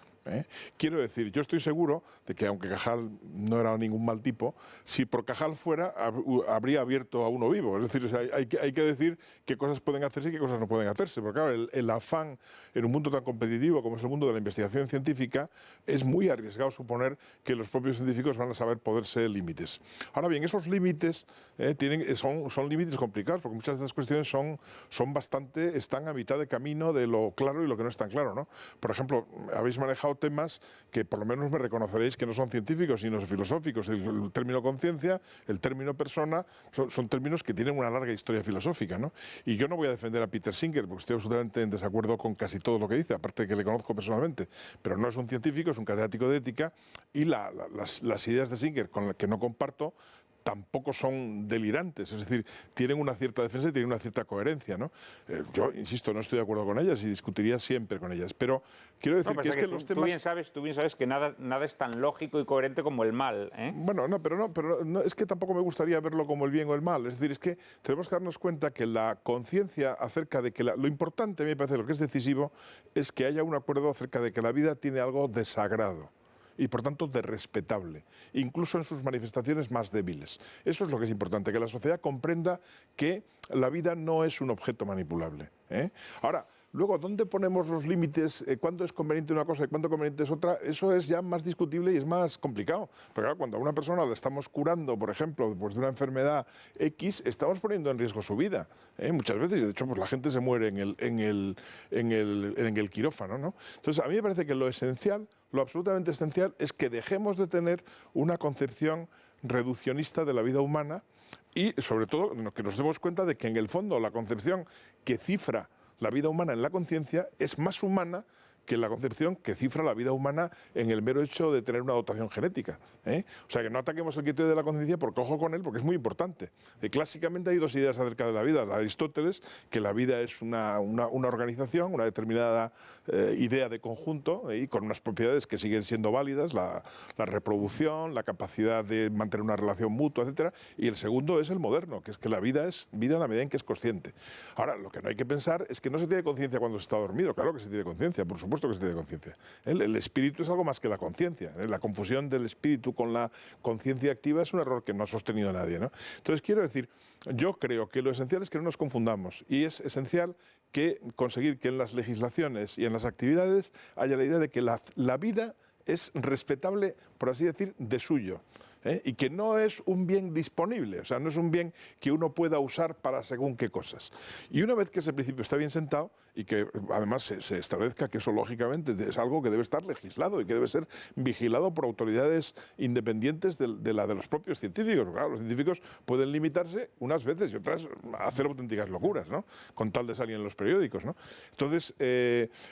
Quiero decir, yo estoy seguro de que aunque Cajal no era ningún mal tipo, si por Cajal fuera, habría abierto a uno vivo. Es decir, hay que decir qué cosas pueden hacerse y qué cosas no pueden hacerse. Porque claro, el afán en un mundo tan competitivo como es el mundo de la investigación científica, es muy arriesgado suponer que los propios científicos van a saber ponerse límites. Ahora bien, esos límites son límites complicados, porque muchas de estas cuestiones están a mitad de camino de lo claro y lo que no es tan claro, ¿no? Por ejemplo, habéis manejado temas que por lo menos me reconoceréis que no son científicos, sino filosóficos. El término conciencia, el término persona, son términos que tienen una larga historia filosófica, ¿no? Y yo no voy a defender a Peter Singer, porque estoy absolutamente en desacuerdo con casi todo lo que dice, aparte de que le conozco personalmente, pero no es un científico, es un catedrático de ética, y las ideas de Singer, con las que no comparto, tampoco son delirantes, es decir, tienen una cierta defensa y tienen una cierta coherencia, ¿no? Yo, insisto, no estoy de acuerdo con ellas y discutiría siempre con ellas, pero quiero decir que es que los temas... Tú bien sabes que nada es tan lógico y coherente como el mal, ¿eh? Bueno, pero es que tampoco me gustaría verlo como el bien o el mal, es decir, es que tenemos que darnos cuenta que la conciencia acerca de que lo importante, a mí me parece, lo que es decisivo, es que haya un acuerdo acerca de que la vida tiene algo de sagrado y por tanto de respetable, incluso en sus manifestaciones más débiles. Eso es lo que es importante, que la sociedad comprenda que la vida no es un objeto manipulable, ¿eh? Ahora, luego, ¿dónde ponemos los límites? ¿Cuándo es conveniente una cosa y cuándo conveniente es otra? Eso es ya más discutible y es más complicado. Porque claro, cuando a una persona la estamos curando, por ejemplo, pues de una enfermedad X, estamos poniendo en riesgo su vida, ¿eh? Muchas veces, de hecho, pues la gente se muere en el quirófano, ¿no? Entonces, a mí me parece que lo esencial, lo absolutamente esencial, es que dejemos de tener una concepción reduccionista de la vida humana y, sobre todo, que nos demos cuenta de que, en el fondo, la concepción que cifra la vida humana en la conciencia es más humana que la concepción que cifra la vida humana en el mero hecho de tener una dotación genética. O sea, que no ataquemos el criterio de la conciencia, porque ojo con él, porque es muy importante. Clásicamente hay dos ideas acerca de la vida. La de Aristóteles, que la vida es una organización, una determinada idea de conjunto, y con unas propiedades que siguen siendo válidas, la reproducción, la capacidad de mantener una relación mutua, etcétera. Y el segundo es el moderno, que es que la vida es vida en la medida en que es consciente. Ahora, lo que no hay que pensar es que no se tiene conciencia cuando se está dormido. Claro que se tiene conciencia, por supuesto que se tiene conciencia. El espíritu es algo más que la conciencia. La confusión del espíritu con la conciencia activa es un error que no ha sostenido nadie, ¿no? Entonces, quiero decir, yo creo que lo esencial es que no nos confundamos, y es esencial que conseguir que en las legislaciones y en las actividades haya la idea de que la vida es respetable, por así decir, de suyo. Y que no es un bien disponible, o sea, no es un bien que uno pueda usar para según qué cosas. Y una vez que ese principio está bien sentado y que además se establezca que eso lógicamente es algo que debe estar legislado y que debe ser vigilado por autoridades independientes de los propios científicos. Claro, los científicos pueden limitarse unas veces y otras a hacer auténticas locuras, ¿no? Con tal de salir en los periódicos, ¿no? Entonces,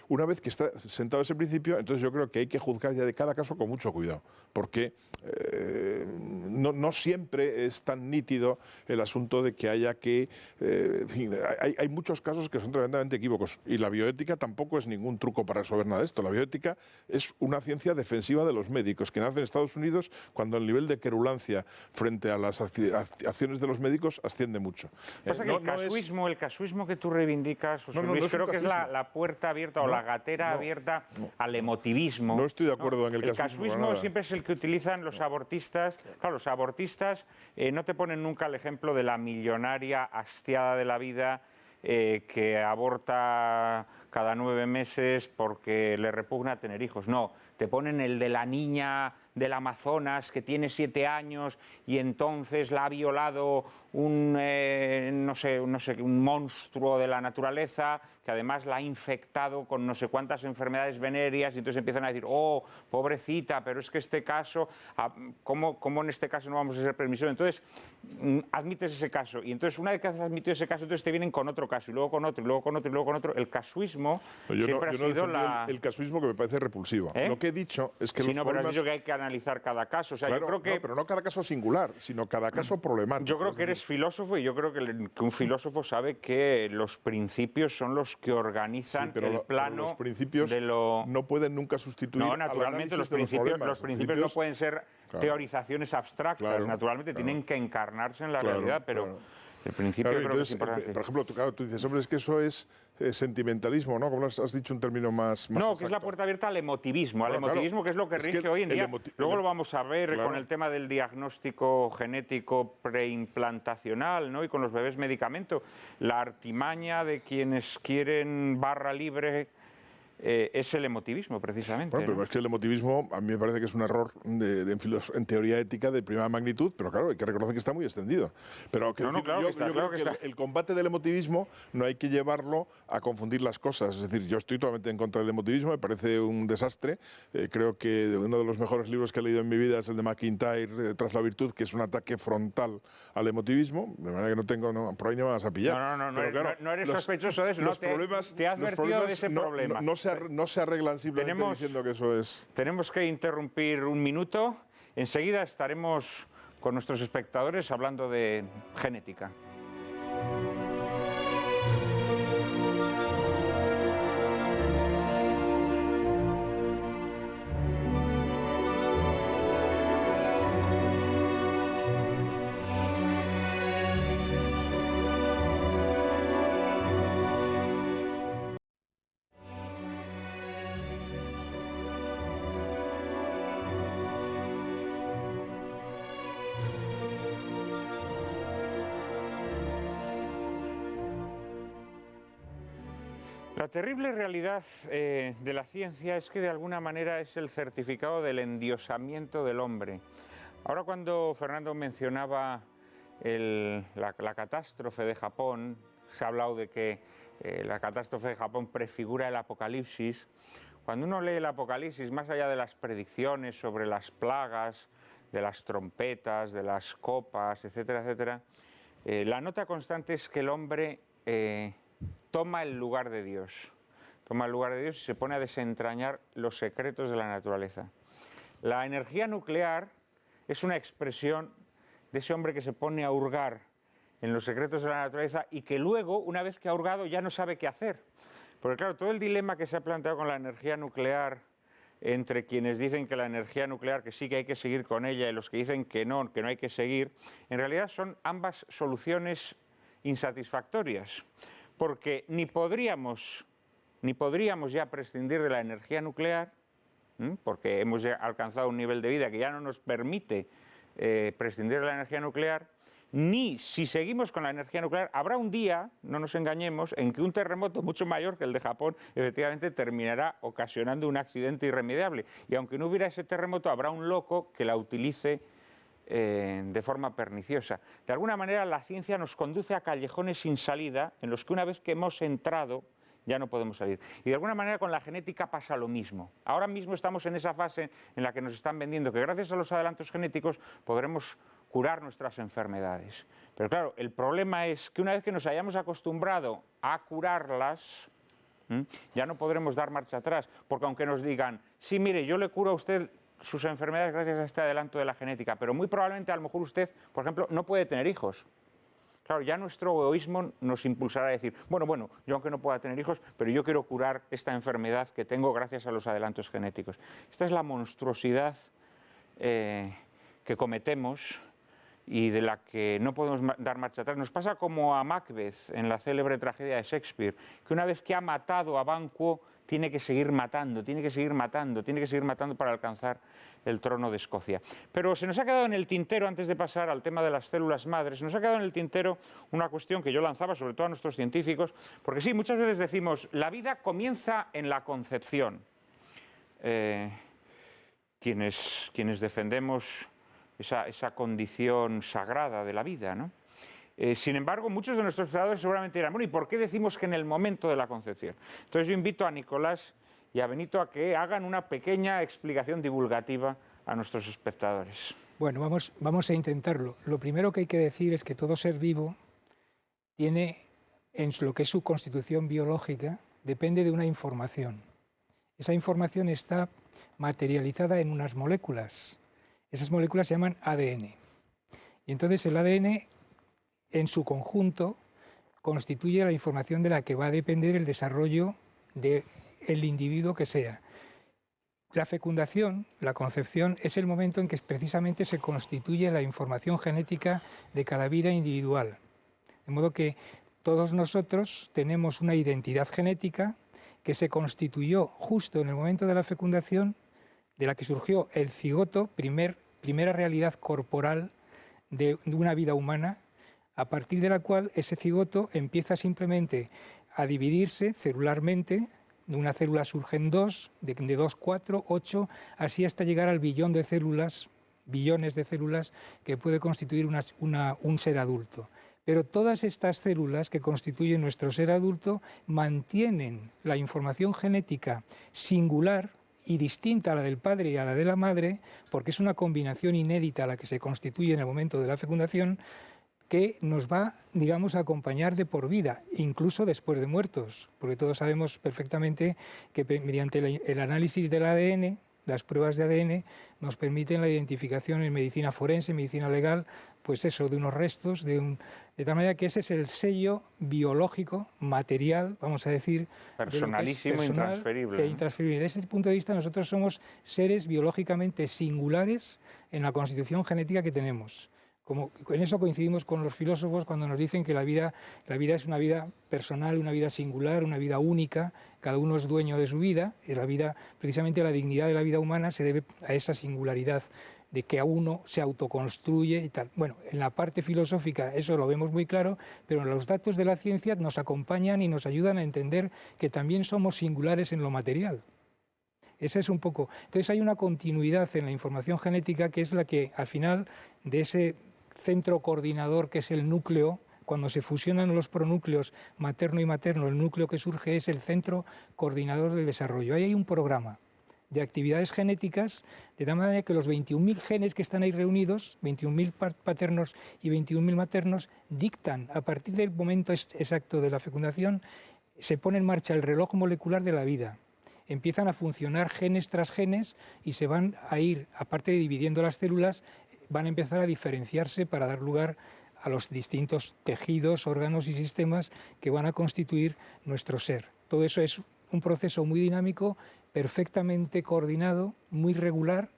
una vez que está sentado ese principio, entonces yo creo que hay que juzgar ya de cada caso con mucho cuidado, porque no siempre es tan nítido el asunto de que haya que... en fin, hay muchos casos que son tremendamente equívocos, y la bioética tampoco es ningún truco para resolver nada de esto. La bioética es una ciencia defensiva de los médicos, que nace en Estados Unidos cuando el nivel de querulancia frente a las acciones de los médicos asciende mucho. Pasa que el casuismo que tú reivindicas, José Luis, creo que es la puerta abierta o la gatera abierta al emotivismo. No estoy de acuerdo en el casuismo. El casuismo siempre es el que utilizan los abortistas. Claro, los abortistas no te ponen nunca el ejemplo de la millonaria hastiada de la vida que aborta cada 9 meses porque le repugna tener hijos. No, te ponen el de la niña del Amazonas que tiene 7 años y entonces la ha violado un monstruo de la naturaleza que además la ha infectado con no sé cuántas enfermedades venéreas, y entonces empiezan a decir, oh, pobrecita, pero es que este caso, ¿cómo en este caso no vamos a ser permisivos? Entonces, admites ese caso, y entonces una vez que has admitido ese caso, entonces te vienen con otro caso, y luego con otro, y luego con otro, y luego con otro. El casuismo siempre ha sido el casuismo, que me parece repulsivo. Lo que he dicho es que pero has dicho que hay que analizar cada caso. O sea, claro, yo creo que... No, pero no cada caso singular, sino cada caso problemático. Yo creo que eres filósofo, y yo creo que un filósofo sabe que los principios son los que organizan el plano. Los principios de lo... no pueden nunca sustituir. No, naturalmente los principios no pueden ser teorizaciones abstractas. Claro, naturalmente tienen que encarnarse en la realidad, pero el principio creo que es importante. Por ejemplo, tú dices, hombre, es que eso es sentimentalismo, ¿no? Como has dicho un término más no, exacto. Que es la puerta abierta al emotivismo, que es lo que rige hoy en día. Luego lo vamos a ver con el tema del diagnóstico genético preimplantacional, ¿no? Y con los bebés medicamento. La artimaña de quienes quieren barra libre es el emotivismo, precisamente. Bueno, pero es que el emotivismo a mí me parece que es un error en teoría ética de primera magnitud, pero claro, hay que reconocer que está muy extendido. Pero yo creo que el combate del emotivismo no hay que llevarlo a confundir las cosas. Es decir, yo estoy totalmente en contra del emotivismo, me parece un desastre. Creo que uno de los mejores libros que he leído en mi vida es el de McIntyre, Tras la virtud, que es un ataque frontal al emotivismo. De manera que por ahí no me vas a pillar. No eres sospechoso de eso. Te has advertido de ese problema. No se arreglan simplemente diciendo que eso es... Tenemos que interrumpir un minuto. Enseguida estaremos con nuestros espectadores hablando de genética. La terrible realidad de la ciencia es que de alguna manera es el certificado del endiosamiento del hombre. Ahora, cuando Fernando mencionaba la catástrofe de Japón, se ha hablado de que la catástrofe de Japón prefigura el apocalipsis. Cuando uno lee el apocalipsis, más allá de las predicciones sobre las plagas, de las trompetas, de las copas, etcétera, etcétera, la nota constante es que el hombre toma el lugar de Dios. toma el lugar de Dios y se pone a desentrañar los secretos de la naturaleza. La energía nuclear es una expresión de ese hombre que se pone a hurgar en los secretos de la naturaleza y que luego, una vez que ha hurgado, ya no sabe qué hacer. Porque claro, todo el dilema que se ha planteado con la energía nuclear, entre quienes dicen que la energía nuclear, que sí que hay que seguir con ella, y los que dicen que no hay que seguir, en realidad son ambas soluciones insatisfactorias, porque ni podríamos ya prescindir de la energía nuclear, porque hemos ya alcanzado un nivel de vida que ya no nos permite prescindir de la energía nuclear, ni si seguimos con la energía nuclear, habrá un día, no nos engañemos, en que un terremoto mucho mayor que el de Japón efectivamente terminará ocasionando un accidente irremediable. Y aunque no hubiera ese terremoto, habrá un loco que la utilice de forma perniciosa. De alguna manera, la ciencia nos conduce a callejones sin salida, en los que una vez que hemos entrado, ya no podemos salir. Y de alguna manera con la genética pasa lo mismo. Ahora mismo estamos en esa fase en la que nos están vendiendo que gracias a los adelantos genéticos podremos curar nuestras enfermedades. Pero claro, el problema es que una vez que nos hayamos acostumbrado a curarlas, ya no podremos dar marcha atrás, porque aunque nos digan, sí, mire, yo le curo a usted sus enfermedades gracias a este adelanto de la genética, pero muy probablemente a lo mejor usted, por ejemplo, no puede tener hijos. Claro, ya nuestro egoísmo nos impulsará a decir, bueno, yo aunque no pueda tener hijos, pero yo quiero curar esta enfermedad que tengo gracias a los adelantos genéticos. Esta es la monstruosidad que cometemos y de la que no podemos dar marcha atrás. Nos pasa como a Macbeth en la célebre tragedia de Shakespeare, que una vez que ha matado a Banquo, tiene que seguir matando para alcanzar el trono de Escocia. Pero se nos ha quedado en el tintero, antes de pasar al tema de las células madres, se nos ha quedado en el tintero una cuestión que yo lanzaba sobre todo a nuestros científicos, porque sí, muchas veces decimos, la vida comienza en la concepción. Quienes defendemos esa condición sagrada de la vida, ¿no? Sin embargo, muchos de nuestros espectadores seguramente dirán, bueno, ¿y por qué decimos que en el momento de la concepción? Entonces yo invito a Nicolás y a Benito a que hagan una pequeña explicación divulgativa a nuestros espectadores. Bueno, vamos a intentarlo. Lo primero que hay que decir es que todo ser vivo tiene, en lo que es su constitución biológica, depende de una información. Esa información está materializada en unas moléculas. Esas moléculas se llaman ADN. Y entonces el ADN, en su conjunto, constituye la información de la que va a depender el desarrollo del individuo que sea. La fecundación, la concepción, es el momento en que precisamente se constituye la información genética de cada vida individual. De modo que todos nosotros tenemos una identidad genética que se constituyó justo en el momento de la fecundación, de la que surgió el cigoto, primera realidad corporal de una vida humana, a partir de la cual ese cigoto empieza simplemente a dividirse celularmente. De una célula surgen dos, de 2, 4, 8, así hasta llegar al billón de células, billones de células que puede constituir un ser adulto. Pero todas estas células que constituyen nuestro ser adulto mantienen la información genética singular y distinta a la del padre y a la de la madre, porque es una combinación inédita la que se constituye en el momento de la fecundación, que nos va, digamos, a acompañar de por vida, incluso después de muertos, porque todos sabemos perfectamente que mediante el análisis del ADN, las pruebas de ADN, nos permiten la identificación en medicina forense, en medicina legal, pues eso, de unos restos, de tal manera que ese es el sello biológico, material, vamos a decir, personalísimo, intransferible. Intransferible. Desde ese punto de vista, nosotros somos seres biológicamente singulares en la constitución genética que tenemos. En eso coincidimos con los filósofos cuando nos dicen que la vida es una vida personal, una vida singular, una vida única, cada uno es dueño de su vida, y la vida, precisamente la dignidad de la vida humana se debe a esa singularidad de que a uno se autoconstruye y tal. Bueno, en la parte filosófica eso lo vemos muy claro, pero los datos de la ciencia nos acompañan y nos ayudan a entender que también somos singulares en lo material. Esa es un poco. Entonces hay una continuidad en la información genética que es la que al final de ese centro coordinador que es el núcleo, cuando se fusionan los pronúcleos materno y materno, el núcleo que surge es el centro coordinador del desarrollo. Ahí hay un programa de actividades genéticas, de tal manera que los 21.000 genes que están ahí reunidos, 21.000 paternos y 21.000 maternos, dictan a partir del momento exacto de la fecundación se pone en marcha el reloj molecular de la vida. Empiezan a funcionar genes tras genes y se van a ir, aparte de dividiendo las células, van a empezar a diferenciarse para dar lugar a los distintos tejidos, órganos y sistemas que van a constituir nuestro ser. Todo eso es un proceso muy dinámico, perfectamente coordinado, muy regular,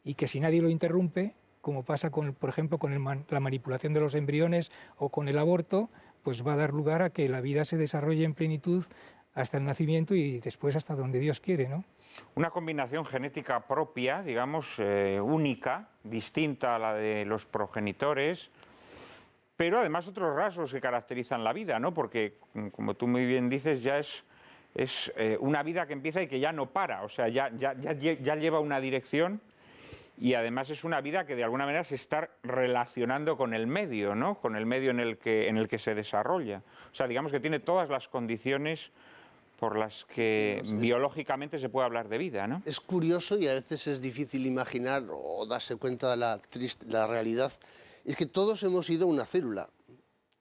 y que si nadie lo interrumpe, como pasa con, por ejemplo, con la manipulación de los embriones o con el aborto, pues va a dar lugar a que la vida se desarrolle en plenitud hasta el nacimiento y después hasta donde Dios quiere, ¿no? Una combinación genética propia, digamos, única, distinta a la de los progenitores, pero además otros rasgos que caracterizan la vida, ¿no? Porque, como tú muy bien dices, ya es una vida que empieza y que ya no para, o sea, ya lleva una dirección y además es una vida que de alguna manera se está relacionando con el medio, ¿no? Con el medio en el que se desarrolla. O sea, digamos que tiene todas las condiciones por las que biológicamente se puede hablar de vida, ¿no? Es curioso y a veces es difícil imaginar o darse cuenta de la realidad. Es que todos hemos sido una célula,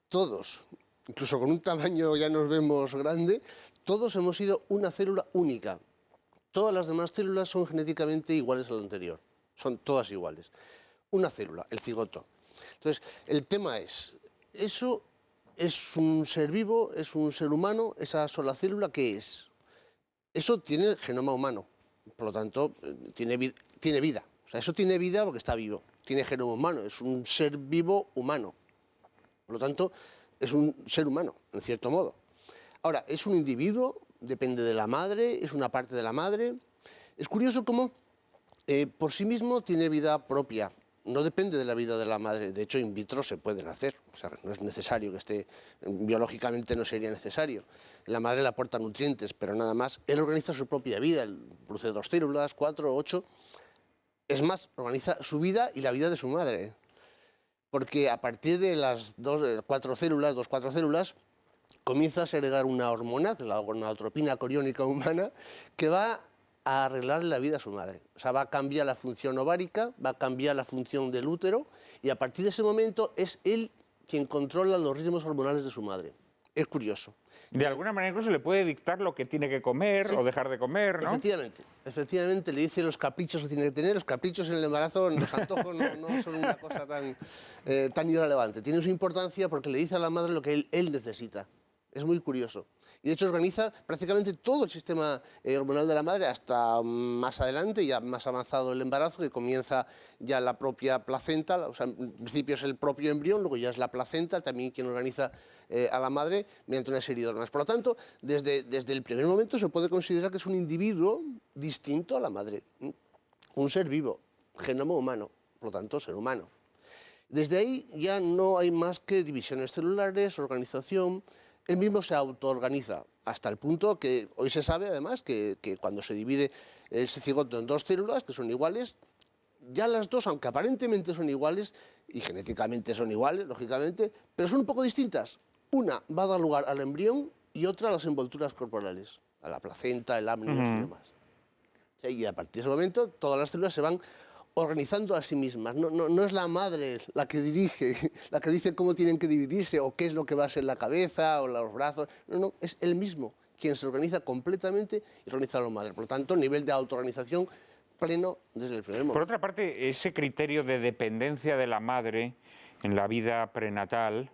todos, incluso con un tamaño ya nos vemos grande, todos hemos sido una célula única. Todas las demás células son genéticamente iguales a la anterior, son todas iguales. Una célula, el cigoto. Entonces, el tema es, eso es un ser vivo, es un ser humano, esa sola célula, ¿qué es? Eso tiene genoma humano, por lo tanto, tiene vida. O sea, eso tiene vida porque está vivo, tiene genoma humano, es un ser vivo humano. Por lo tanto, es un ser humano, en cierto modo. Ahora, es un individuo, depende de la madre, es una parte de la madre. Es curioso cómo por sí mismo tiene vida propia. No depende de la vida de la madre, de hecho in vitro se pueden hacer, o sea, no es necesario que esté, biológicamente no sería necesario. La madre le aporta nutrientes, pero nada más. Él organiza su propia vida, él produce 2 células, 4, 8. Es más, organiza su vida y la vida de su madre. Porque a partir de las 4 células, comienza a segregar una hormona, que es la gonadotropina coriónica humana, que va a arreglar la vida a su madre. O sea, va a cambiar la función ovárica, va a cambiar la función del útero y a partir de ese momento es él quien controla los ritmos hormonales de su madre. Es curioso. De alguna manera incluso le puede dictar lo que tiene que comer o dejar de comer, ¿no? Efectivamente, le dice los caprichos que tiene que tener. Los caprichos en el embarazo, los antojos no son una cosa tan irrelevante. Tiene su importancia porque le dice a la madre lo que él necesita. Es muy curioso. Y de hecho organiza prácticamente todo el sistema hormonal de la madre hasta más adelante, ya más avanzado el embarazo, que comienza ya la propia placenta, o sea, en principio es el propio embrión, luego ya es la placenta también quien organiza a la madre mediante una serie de hormonas. Por lo tanto, desde el primer momento se puede considerar que es un individuo distinto a la madre, un ser vivo, genoma humano, por lo tanto, ser humano. Desde ahí ya no hay más que divisiones celulares, organización. Él mismo se autoorganiza hasta el punto que hoy se sabe además que cuando se divide ese cigoto en 2 células que son iguales, ya las 2, aunque aparentemente son iguales y genéticamente son iguales, lógicamente, pero son un poco distintas. Una va a dar lugar al embrión y otra a las envolturas corporales, a la placenta, el amnios y demás. Y a partir de ese momento todas las células se van organizando a sí mismas. No es la madre la que dirige, la que dice cómo tienen que dividirse o qué es lo que va a ser la cabeza o los brazos. No, es él mismo quien se organiza completamente y organiza a la madre. Por lo tanto, nivel de autoorganización pleno desde el primer momento. Por otra parte, ese criterio de dependencia de la madre en la vida prenatal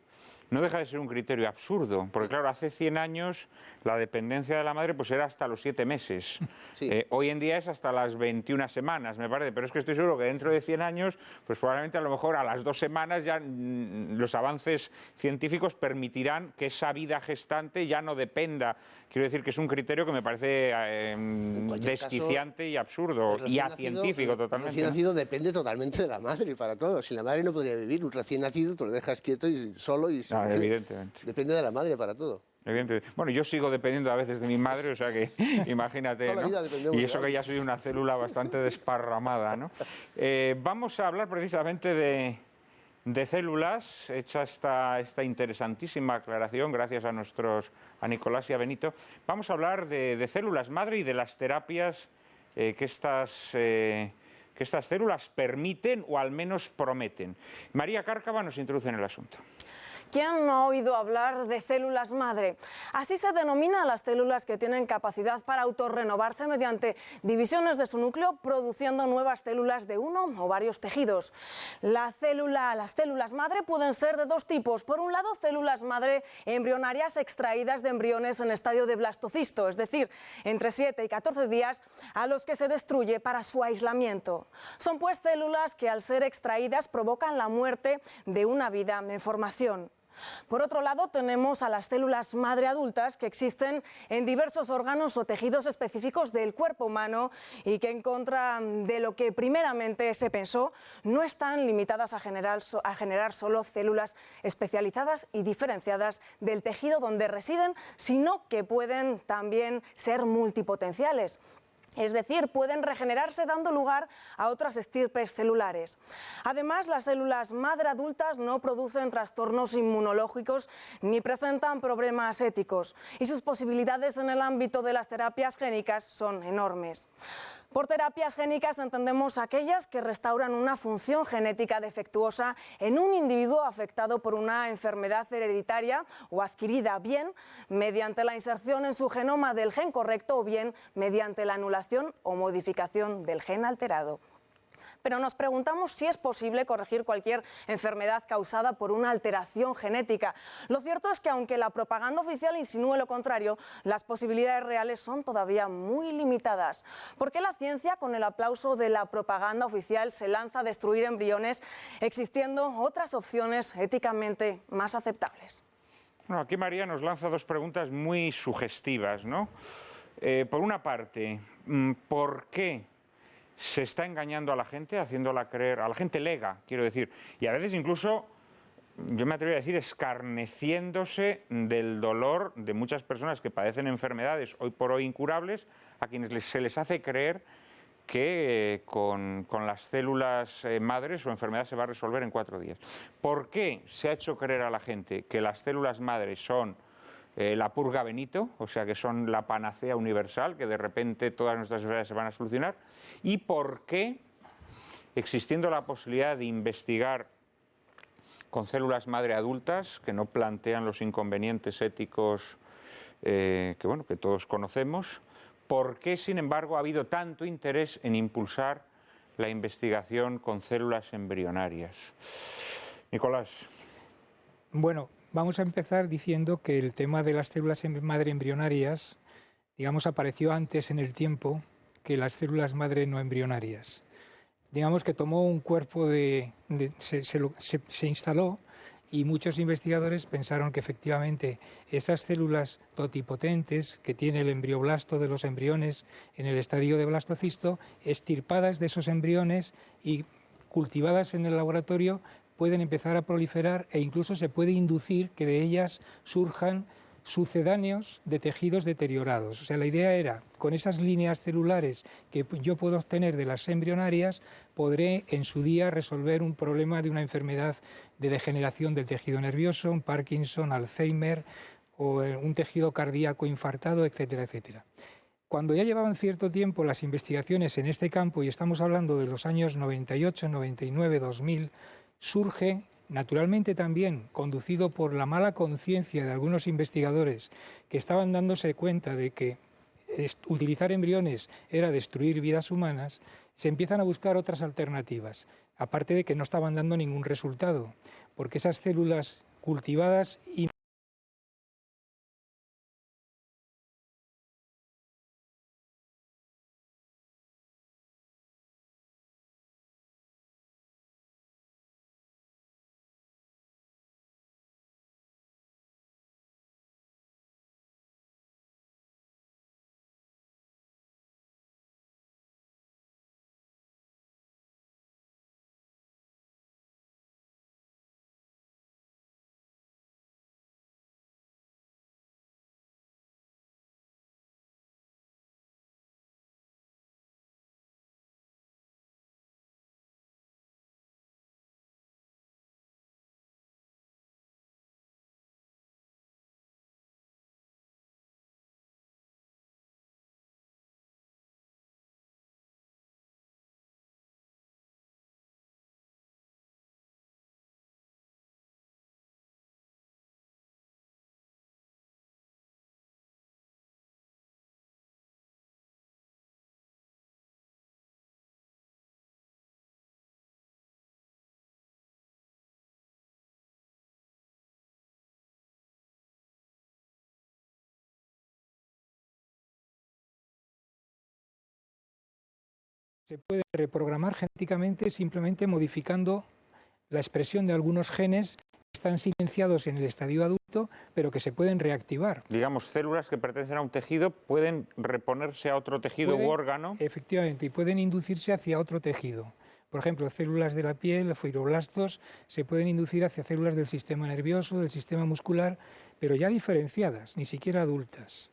no deja de ser un criterio absurdo, porque claro, hace 100 años la dependencia de la madre pues era hasta los 7 meses. Sí. Hoy en día es hasta las 21 semanas, me parece, pero es que estoy seguro que dentro de 100 años, pues probablemente a lo mejor a las 2 semanas ya los avances científicos permitirán que esa vida gestante ya no dependa. Quiero decir que es un criterio que me parece desquiciante y absurdo, y acientífico totalmente. Un recién nacido depende totalmente de la madre para todo. Sin la madre no podría vivir. Un recién nacido tú lo dejas quieto y solo y evidentemente. Depende de la madre para todo. Evidentemente. Bueno, yo sigo dependiendo a veces de mi madre, o sea que imagínate, ¿no? Y eso que ya soy una célula bastante desparramada, ¿no? Vamos a hablar precisamente de células, hecha esta interesantísima aclaración, gracias a Nicolás y a Benito. Vamos a hablar de células madre y de las terapias que estas células permiten o al menos prometen. María Cárcava nos introduce en el asunto. ¿Quién no ha oído hablar de células madre? Así se denomina a las células que tienen capacidad para autorrenovarse mediante divisiones de su núcleo, produciendo nuevas células de uno o varios tejidos. Las células madre pueden ser de dos tipos. Por un lado, células madre embrionarias extraídas de embriones en estadio de blastocisto, es decir, entre 7 y 14 días, a los que se destruye para su aislamiento. Son pues células que al ser extraídas provocan la muerte de una vida en formación. Por otro lado, tenemos a las células madre adultas, que existen en diversos órganos o tejidos específicos del cuerpo humano y que, en contra de lo que primeramente se pensó, no están limitadas a generar solo células especializadas y diferenciadas del tejido donde residen, sino que pueden también ser multipotenciales. Es decir, pueden regenerarse dando lugar a otras estirpes celulares. Además, las células madre adultas no producen trastornos inmunológicos ni presentan problemas éticos, y sus posibilidades en el ámbito de las terapias génicas son enormes. Por terapias génicas entendemos aquellas que restauran una función genética defectuosa en un individuo afectado por una enfermedad hereditaria o adquirida, bien mediante la inserción en su genoma del gen correcto o bien mediante la anulación o modificación del gen alterado. Pero nos preguntamos si es posible corregir cualquier enfermedad causada por una alteración genética. Lo cierto es que, aunque la propaganda oficial insinúe lo contrario, las posibilidades reales son todavía muy limitadas. ¿Por qué la ciencia, con el aplauso de la propaganda oficial, se lanza a destruir embriones, existiendo otras opciones éticamente más aceptables? Bueno, aquí María nos lanza dos preguntas muy sugestivas, ¿no? Por una parte, ¿por qué se está engañando a la gente, haciéndola creer, a la gente lega, quiero decir, y a veces incluso, yo me atrevería a decir, escarneciéndose del dolor de muchas personas que padecen enfermedades hoy por hoy incurables, a quienes se les hace creer que con las células madres su enfermedad se va a resolver en 4 días? ¿Por qué se ha hecho creer a la gente que las células madres son la purga Benito, o sea, que son la panacea universal, que de repente todas nuestras enfermedades se van a solucionar? ¿Y por qué, existiendo la posibilidad de investigar con células madre adultas, que no plantean los inconvenientes éticos que todos conocemos, por qué, sin embargo, ha habido tanto interés en impulsar la investigación con células embrionarias? Nicolás. Bueno, vamos a empezar diciendo que el tema de las células madre embrionarias, digamos, apareció antes en el tiempo que las células madre no embrionarias. Digamos que tomó un cuerpo se instaló, y muchos investigadores pensaron que efectivamente esas células totipotentes que tiene el embrioblasto de los embriones en el estadio de blastocisto, extirpadas de esos embriones y cultivadas en el laboratorio, pueden empezar a proliferar e incluso se puede inducir que de ellas surjan sucedáneos de tejidos deteriorados. O sea, la idea era, con esas líneas celulares que yo puedo obtener de las embrionarias, podré en su día resolver un problema de una enfermedad de degeneración del tejido nervioso, un Parkinson, Alzheimer o un tejido cardíaco infartado, etcétera, etcétera. Cuando ya llevaban cierto tiempo las investigaciones en este campo, y estamos hablando de los años 98, 99, 2000, surge, naturalmente también conducido por la mala conciencia de algunos investigadores que estaban dándose cuenta de que utilizar embriones era destruir vidas humanas, se empiezan a buscar otras alternativas, aparte de que no estaban dando ningún resultado, porque esas células cultivadas se puede reprogramar genéticamente simplemente modificando la expresión de algunos genes que están silenciados en el estadio adulto, pero que se pueden reactivar. Digamos, células que pertenecen a un tejido pueden reponerse a otro tejido u órgano. Efectivamente, y pueden inducirse hacia otro tejido. Por ejemplo, células de la piel, fibroblastos, se pueden inducir hacia células del sistema nervioso, del sistema muscular, pero ya diferenciadas, ni siquiera adultas.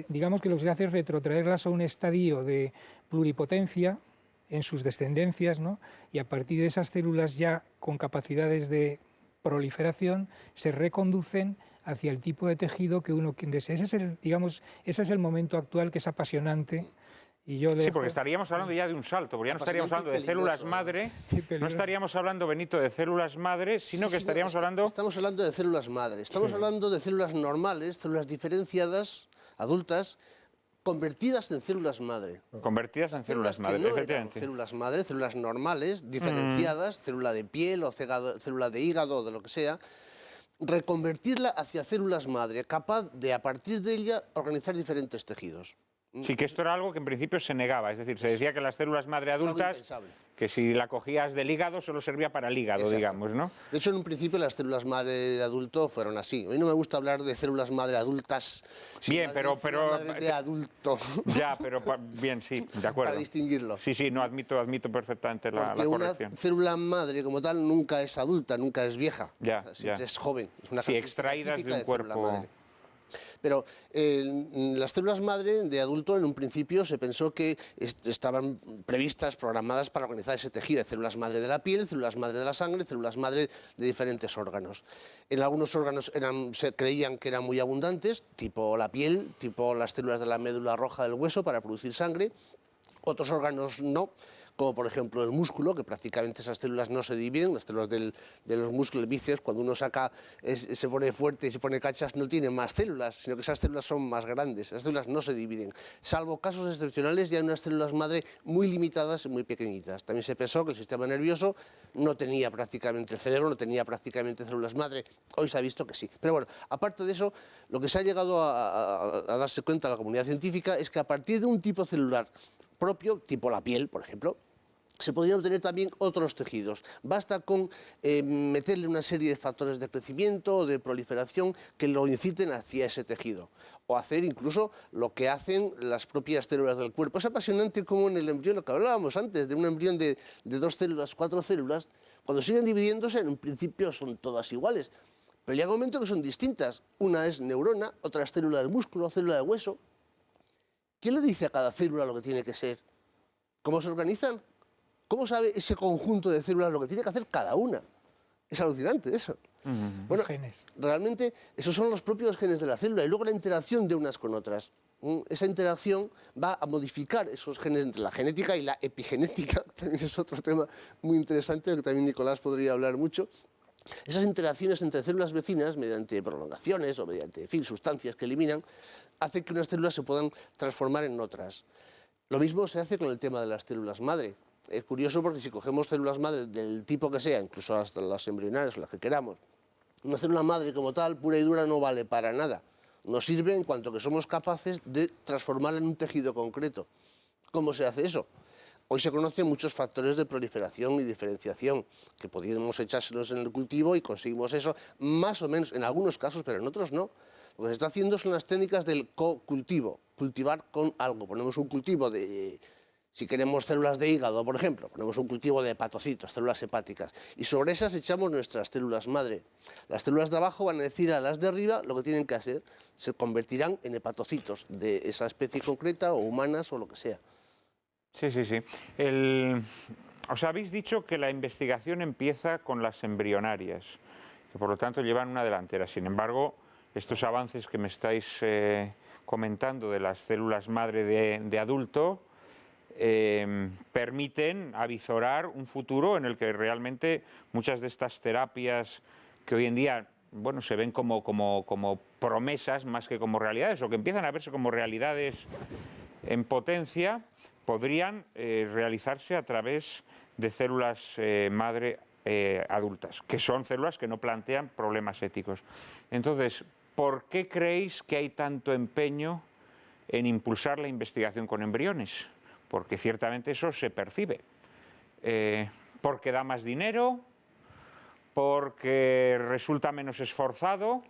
Digamos que lo que se hace es retrotraerlas a un estadio de pluripotencia en sus descendencias, ¿no? Y a partir de esas células ya con capacidades de proliferación se reconducen hacia el tipo de tejido que uno desea. Ese es el momento actual, que es apasionante. Y yo sí, porque estaríamos hablando ya de un salto, porque ya no estaríamos hablando de células madre, no estaríamos hablando, Benito, de células madre, sino que estaríamos hablando... Estamos hablando de células madre, estamos hablando de células normales, células diferenciadas, adultas, convertidas en células madre. Convertidas en células madre, no efectivamente. Células madre, células normales, diferenciadas, célula de piel o célula de hígado o de lo que sea, reconvertirla hacia células madre, capaz de, a partir de ella, organizar diferentes tejidos. Sí, que esto era algo que en principio se negaba, es decir, se decía que las células madre adultas, que si la cogías del hígado solo servía para el hígado, digamos, ¿no? De hecho, en un principio las células madre de adulto fueron así. A mí no me gusta hablar de células madre adultas. Bien, pero de adulto. Ya, pero bien, sí, de acuerdo. Para distinguirlo. Sí, no, admito perfectamente la corrección. Una célula madre como tal nunca es adulta, nunca es vieja. Siempre es joven. Es una extraídas de un cuerpo. Pero las células madre de adulto en un principio se pensó que estaban previstas, programadas para organizar ese tejido, células madre de la piel, células madre de la sangre, células madre de diferentes órganos. En algunos órganos se creían que eran muy abundantes, tipo la piel, tipo las células de la médula roja del hueso para producir sangre, otros órganos no, como por ejemplo el músculo, que prácticamente esas células no se dividen, las células de los músculos, el bíceps, cuando uno saca, se pone fuerte y se pone cachas, no tiene más células, sino que esas células son más grandes, las células no se dividen. Salvo casos excepcionales, ya hay unas células madre muy limitadas y muy pequeñitas. También se pensó que el sistema nervioso no tenía prácticamente, el cerebro no tenía prácticamente células madre, hoy se ha visto que sí. Pero bueno, aparte de eso, lo que se ha llegado a darse cuenta la comunidad científica es que a partir de un tipo celular propio, tipo la piel, por ejemplo, se podrían obtener también otros tejidos. Basta con meterle una serie de factores de crecimiento o de proliferación que lo inciten hacia ese tejido. O hacer incluso lo que hacen las propias células del cuerpo. Es apasionante como en el embrión, lo que hablábamos antes, de un embrión de 2 células, 4 células, cuando siguen dividiéndose, en un principio son todas iguales. Pero llega un momento que son distintas. Una es neurona, otra es célula del músculo, célula de hueso. ¿Quién le dice a cada célula lo que tiene que ser? ¿Cómo se organizan? ¿Cómo sabe ese conjunto de células lo que tiene que hacer cada una? Es alucinante eso. Bueno, genes. Realmente esos son los propios genes de la célula y luego la interacción de unas con otras. Esa interacción va a modificar esos genes entre la genética y la epigenética, también es otro tema muy interesante del que también Nicolás podría hablar mucho. Esas interacciones entre células vecinas, mediante prolongaciones o mediante sustancias que eliminan, hacen que unas células se puedan transformar en otras. Lo mismo se hace con el tema de las células madre. Es curioso porque si cogemos células madre del tipo que sea, incluso hasta las embrionarias o las que queramos, una célula madre como tal, pura y dura, no vale para nada. Nos sirve en cuanto que somos capaces de transformarla en un tejido concreto. ¿Cómo se hace eso? Hoy se conocen muchos factores de proliferación y diferenciación que podríamos echárselos en el cultivo y conseguimos eso, más o menos en algunos casos, pero en otros no. Lo que se está haciendo son las técnicas del co-cultivo, cultivar con algo. Ponemos un cultivo de... Si queremos células de hígado, por ejemplo, ponemos un cultivo de hepatocitos, células hepáticas, y sobre esas echamos nuestras células madre. Las células de abajo van a decir a las de arriba lo que tienen que hacer. Se convertirán en hepatocitos de esa especie concreta o humanas o lo que sea. Sí. Os habéis dicho que la investigación empieza con las embrionarias, que por lo tanto llevan una delantera. Sin embargo, estos avances que me estáis comentando de las células madre de adulto, permiten avisorar un futuro en el que realmente muchas de estas terapias que hoy en día se ven como promesas más que como realidades, o que empiezan a verse como realidades en potencia, podrían realizarse a través de células madre adultas, que son células que no plantean problemas éticos. Entonces, ¿por qué creéis que hay tanto empeño en impulsar la investigación con embriones? porque ciertamente eso se percibe. Porque da más dinero, porque resulta menos esforzado,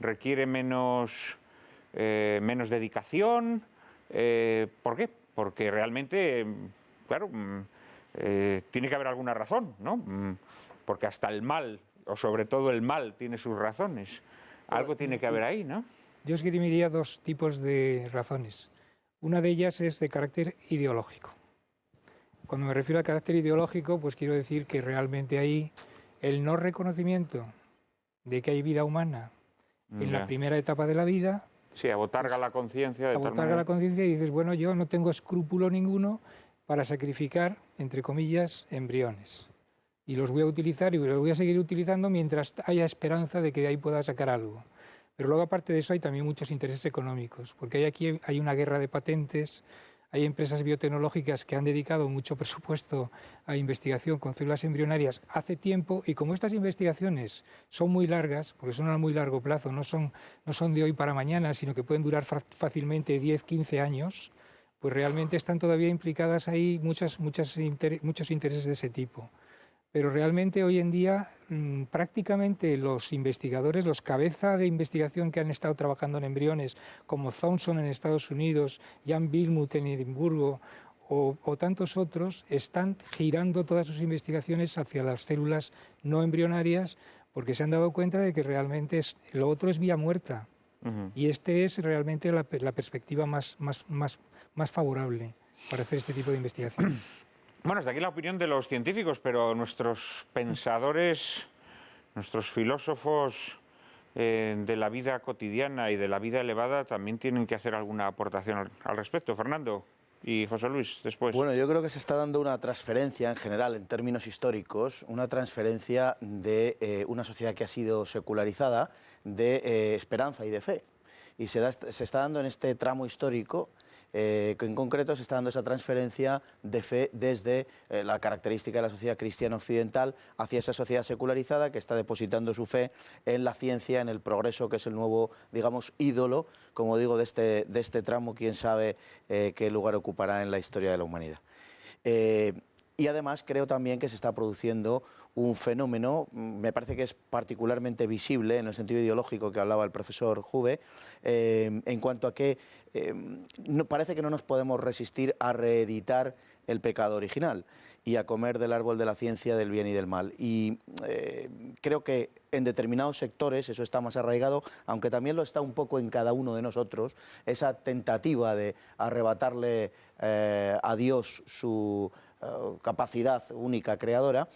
requiere menos dedicación. ¿Por qué? Porque realmente, claro, tiene que haber alguna razón, ¿no? Porque hasta el mal, o sobre todo el mal, tiene sus razones. Algo tiene que haber ahí, ¿no? Yo esgrimiría dos tipos de razones. Una de ellas es de carácter ideológico. Cuando me refiero a carácter ideológico, pues quiero decir que realmente ahí el no reconocimiento de que hay vida humana en la primera etapa de la vida. Sí, abotarga la conciencia. Abotarga la conciencia y dices, bueno, yo no tengo escrúpulo ninguno para sacrificar, entre comillas, embriones. Y los voy a utilizar y los voy a seguir utilizando mientras haya esperanza de que de ahí pueda sacar algo. Pero luego, aparte de eso, hay también muchos intereses económicos, porque aquí hay una guerra de patentes, hay empresas biotecnológicas que han dedicado mucho presupuesto a investigación con células embrionarias hace tiempo, y como estas investigaciones son muy largas, porque son a muy largo plazo, no son de hoy para mañana, sino que pueden durar fácilmente 10, 15 años, pues realmente están todavía implicadas ahí muchos intereses de ese tipo. Pero realmente hoy en día prácticamente los investigadores, los cabeza de investigación que han estado trabajando en embriones, como Thompson en Estados Unidos, Jan Wilmuth en Edimburgo o tantos otros, están girando todas sus investigaciones hacia las células no embrionarias porque se han dado cuenta de que realmente lo otro es vía muerta. Y este es realmente la perspectiva más favorable para hacer este tipo de investigación. Bueno, hasta aquí la opinión de los científicos, pero nuestros pensadores, nuestros filósofos de la vida cotidiana y de la vida elevada también tienen que hacer alguna aportación al respecto. Fernando y José Luis, después. Bueno, yo creo que se está dando una transferencia en general, en términos históricos, una transferencia de una sociedad que ha sido secularizada, de esperanza y de fe. Y se está dando en este tramo histórico que en concreto se está dando esa transferencia de fe desde la característica de la sociedad cristiana occidental hacia esa sociedad secularizada que está depositando su fe en la ciencia, en el progreso, que es el nuevo, digamos, ídolo, como digo, de este tramo, quién sabe qué lugar ocupará en la historia de la humanidad. Y además creo también que se está produciendo un fenómeno, me parece que es particularmente visible en el sentido ideológico que hablaba el profesor Juve, en cuanto a que parece que no nos podemos resistir a reeditar el pecado original y a comer del árbol de la ciencia del bien y del mal. Y creo que en determinados sectores eso está más arraigado, aunque también lo está un poco en cada uno de nosotros, esa tentativa de arrebatarle a Dios su capacidad única creadora,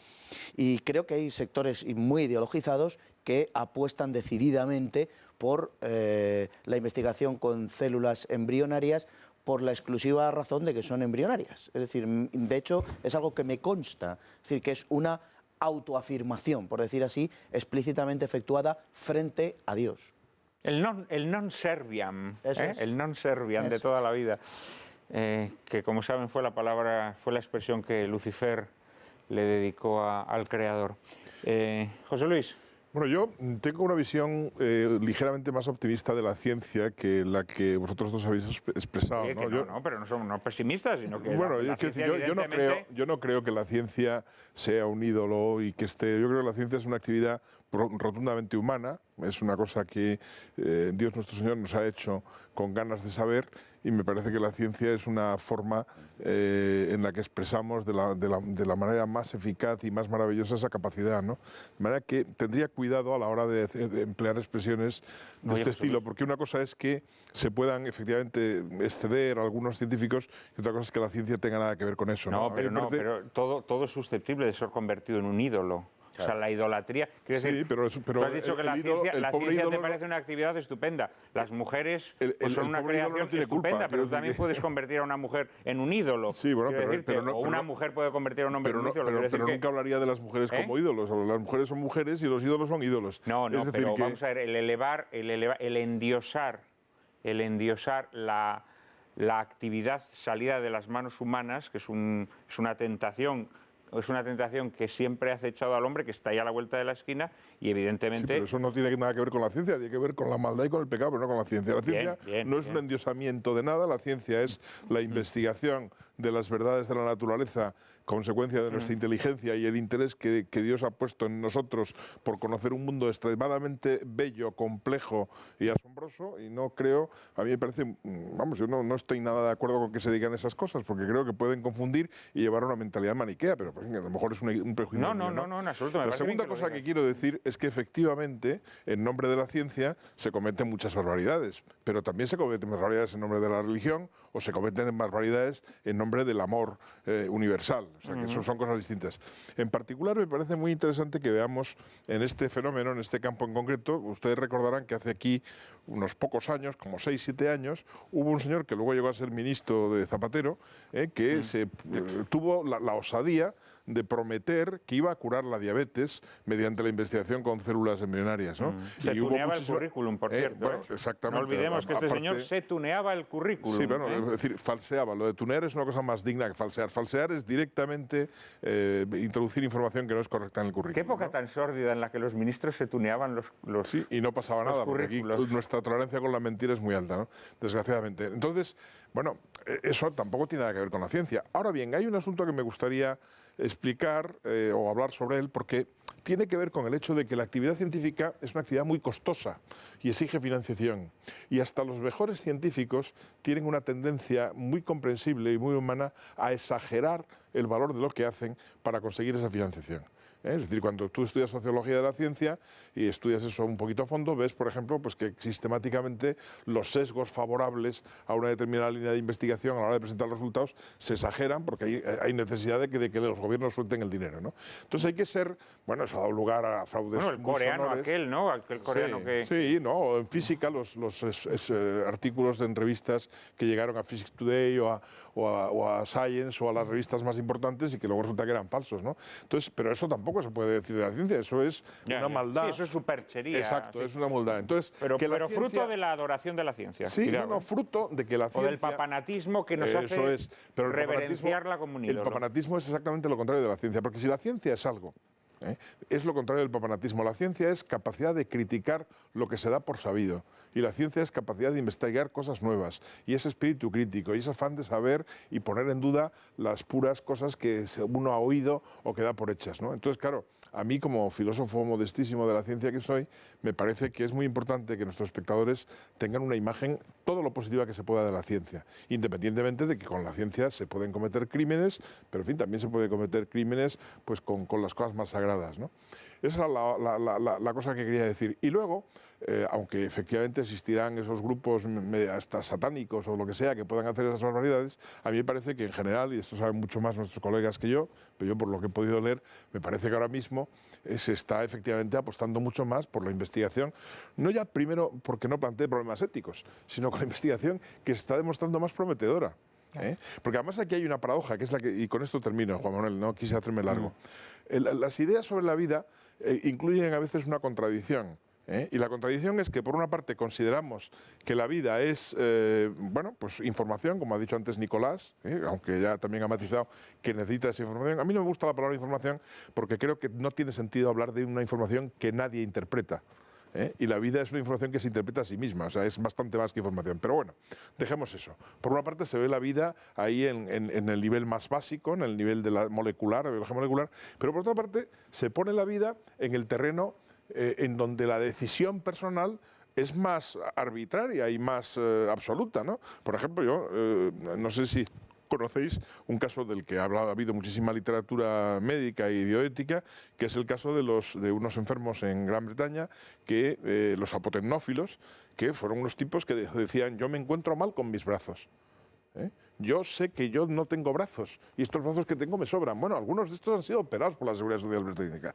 y creo que hay sectores muy ideologizados que apuestan decididamente por la investigación con células embrionarias por la exclusiva razón de que son embrionarias. Es decir, de hecho, es algo que me consta, es decir, que es una autoafirmación, por decir así, explícitamente efectuada frente a Dios. El non serviam, el non serviam de toda la vida. Que como saben fue la expresión que Lucifer le dedicó al Creador. José Luis. Bueno, yo tengo una visión ligeramente más optimista de la ciencia que la que vosotros dos habéis expresado. ¿no? Pero no somos pesimistas, sino que bueno, yo no creo que la ciencia sea un ídolo y que esté. Yo creo que la ciencia es una actividad rotundamente humana, es una cosa que Dios nuestro Señor nos ha hecho con ganas de saber, y me parece que la ciencia es una forma en la que expresamos de la manera más eficaz y más maravillosa esa capacidad, ¿no? De manera que tendría cuidado a la hora de emplear expresiones de este estilo, porque una cosa es que se puedan efectivamente exceder algunos científicos y otra cosa es que la ciencia tenga nada que ver con eso. Pero todo es susceptible de ser convertido en un ídolo. O sea, la idolatría. Quiero decir, tú has dicho que la ciencia te parece una actividad estupenda. Las mujeres son una creación estupenda, pero tú también puedes convertir a una mujer en un ídolo. Sí, bueno, o una mujer puede convertir a un hombre en un ídolo. Pero nunca hablaría de las mujeres como ídolos. Las mujeres son mujeres y los ídolos son ídolos. Pero vamos a ver, el endiosar la actividad salida de las manos humanas, que es una tentación es una tentación que siempre ha acechado al hombre, que está ahí a la vuelta de la esquina y evidentemente... Sí, pero eso no tiene nada que ver con la ciencia, tiene que ver con la maldad y con el pecado, pero no con la ciencia. La ciencia no es un endiosamiento de nada, la ciencia es la investigación de las verdades de la naturaleza, consecuencia de nuestra inteligencia y el interés que Dios ha puesto en nosotros por conocer un mundo extremadamente bello, complejo y asombroso, y no creo, a mí me parece, vamos, yo no estoy nada de acuerdo con que se digan esas cosas, porque creo que pueden confundir y llevar a una mentalidad maniquea, pero pues, a lo mejor es un prejuicio. No, en absoluto. La segunda cosa que quiero decir es que efectivamente, en nombre de la ciencia, se cometen muchas barbaridades, pero también se cometen barbaridades en nombre de la religión o se cometen barbaridades en nombre del amor universal. O sea, que eso son cosas distintas. En particular, me parece muy interesante que veamos en este fenómeno, en este campo en concreto, ustedes recordarán que hace aquí unos pocos años, como 6, 7 años, hubo un señor que luego llegó a ser ministro de Zapatero, que tuvo la osadía de prometer que iba a curar la diabetes mediante la investigación con células embrionarias, ¿no? Se tuneaba el currículum, por cierto. Bueno, exactamente. No olvidemos que este señor se tuneaba el currículum. Sí, bueno, es decir, falseaba. Lo de tunear es una cosa más digna que falsear. Falsear es directamente introducir información que no es correcta en el currículum. Qué época tan sórdida en la que los ministros se tuneaban los Sí, y no pasaba nada, porque aquí nuestra tolerancia con la mentira es muy alta, ¿no? Desgraciadamente. Entonces, bueno, eso tampoco tiene nada que ver con la ciencia. Ahora bien, hay un asunto que me gustaría explicar o hablar sobre él, porque tiene que ver con el hecho de que la actividad científica es una actividad muy costosa y exige financiación. Y hasta los mejores científicos tienen una tendencia muy comprensible y muy humana a exagerar el valor de lo que hacen para conseguir esa financiación. Es decir, cuando tú estudias sociología de la ciencia y estudias eso un poquito a fondo, ves, por ejemplo, pues que sistemáticamente los sesgos favorables a una determinada línea de investigación a la hora de presentar los resultados se exageran porque hay necesidad de que los gobiernos suelten el dinero, ¿no? Entonces hay que ser, bueno, eso ha dado lugar a fraudes. Bueno, el coreano sonores. Aquel, ¿no? Aquel coreano que... Sí, no, en física los artículos en revistas que llegaron a Physics Today o a Science o a las revistas más importantes y que luego resulta que eran falsos, ¿no? Entonces, pero eso tampoco se puede decir de la ciencia, eso es una maldad. Sí, eso es superchería. Exacto, sí. Es una maldad. Entonces, pero ciencia... fruto de la adoración de la ciencia. Sí, fruto de que la ciencia... O del papanatismo que nos hace pero reverenciarla como un ídolo. El papanatismo es exactamente lo contrario de la ciencia, porque si la ciencia es algo, es lo contrario del papanatismo. La ciencia es capacidad de criticar lo que se da por sabido. Y la ciencia es capacidad de investigar cosas nuevas. Y ese espíritu crítico, y ese afán de saber y poner en duda las puras cosas que uno ha oído o que da por hechas, ¿no? Entonces, claro, a mí como filósofo modestísimo de la ciencia que soy, me parece que es muy importante que nuestros espectadores tengan una imagen todo lo positiva que se pueda de la ciencia, independientemente de que con la ciencia se pueden cometer crímenes, pero en fin, también se puede cometer crímenes pues con las cosas más sagradas, ¿no? Esa es la cosa que quería decir. Y luego, aunque efectivamente existirán esos grupos hasta satánicos o lo que sea que puedan hacer esas barbaridades, a mí me parece que en general, y esto saben mucho más nuestros colegas que yo, pero yo por lo que he podido leer, me parece que ahora mismo se está efectivamente apostando mucho más por la investigación, no ya primero porque no plantee problemas éticos, sino con la investigación que se está demostrando más prometedora. Porque además aquí hay una paradoja, que es la que, y con esto termino, Juan Manuel, no quise hacerme largo. Las ideas sobre la vida incluyen a veces una contradicción. Y la contradicción es que, por una parte, consideramos que la vida es, pues información, como ha dicho antes Nicolás, aunque ya también ha matizado que necesita esa información. A mí no me gusta la palabra información porque creo que no tiene sentido hablar de una información que nadie interpreta. Y la vida es una información que se interpreta a sí misma, o sea, es bastante más que información. Pero bueno, dejemos eso. Por una parte se ve la vida ahí en el nivel más básico, en el nivel de la molecular, la biología molecular, pero por otra parte se pone la vida en el terreno en donde la decisión personal es más arbitraria y más absoluta, ¿no? Por ejemplo, yo no sé si conocéis un caso del que ha habido muchísima literatura médica y bioética, que es el caso de unos enfermos en Gran Bretaña, que los apotemnófilos, que fueron unos tipos que decían: yo me encuentro mal con mis brazos. Yo sé que yo no tengo brazos y estos brazos que tengo me sobran. Bueno, algunos de estos han sido operados por la Seguridad Social Británica,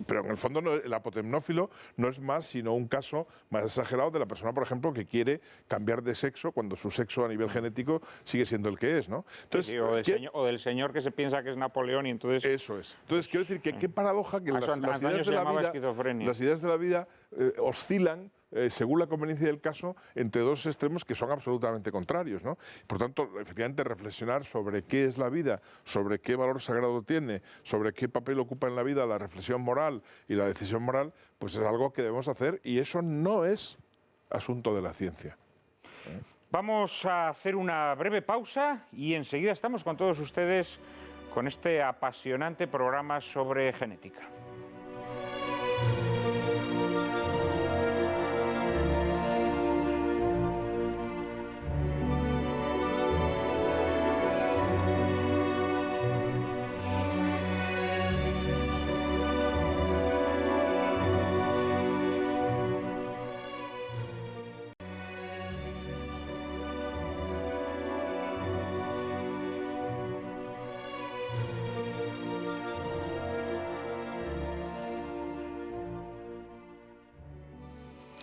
pero en el fondo el apotemnófilo no es más sino un caso más exagerado de la persona, por ejemplo, que quiere cambiar de sexo cuando su sexo a nivel genético sigue siendo el que es, ¿no? Entonces, o del señor que se piensa que es Napoleón y entonces... Eso es. Entonces, quiero decir que qué paradoja que las ideas de la vida oscilan según la conveniencia del caso, entre dos extremos que son absolutamente contrarios, ¿no? Por tanto, efectivamente, efectivamente reflexionar sobre qué es la vida, sobre qué valor sagrado tiene, sobre qué papel ocupa en la vida la reflexión moral y la decisión moral, pues es algo que debemos hacer y eso no es asunto de la ciencia. Vamos a hacer una breve pausa y enseguida estamos con todos ustedes con este apasionante programa sobre genética.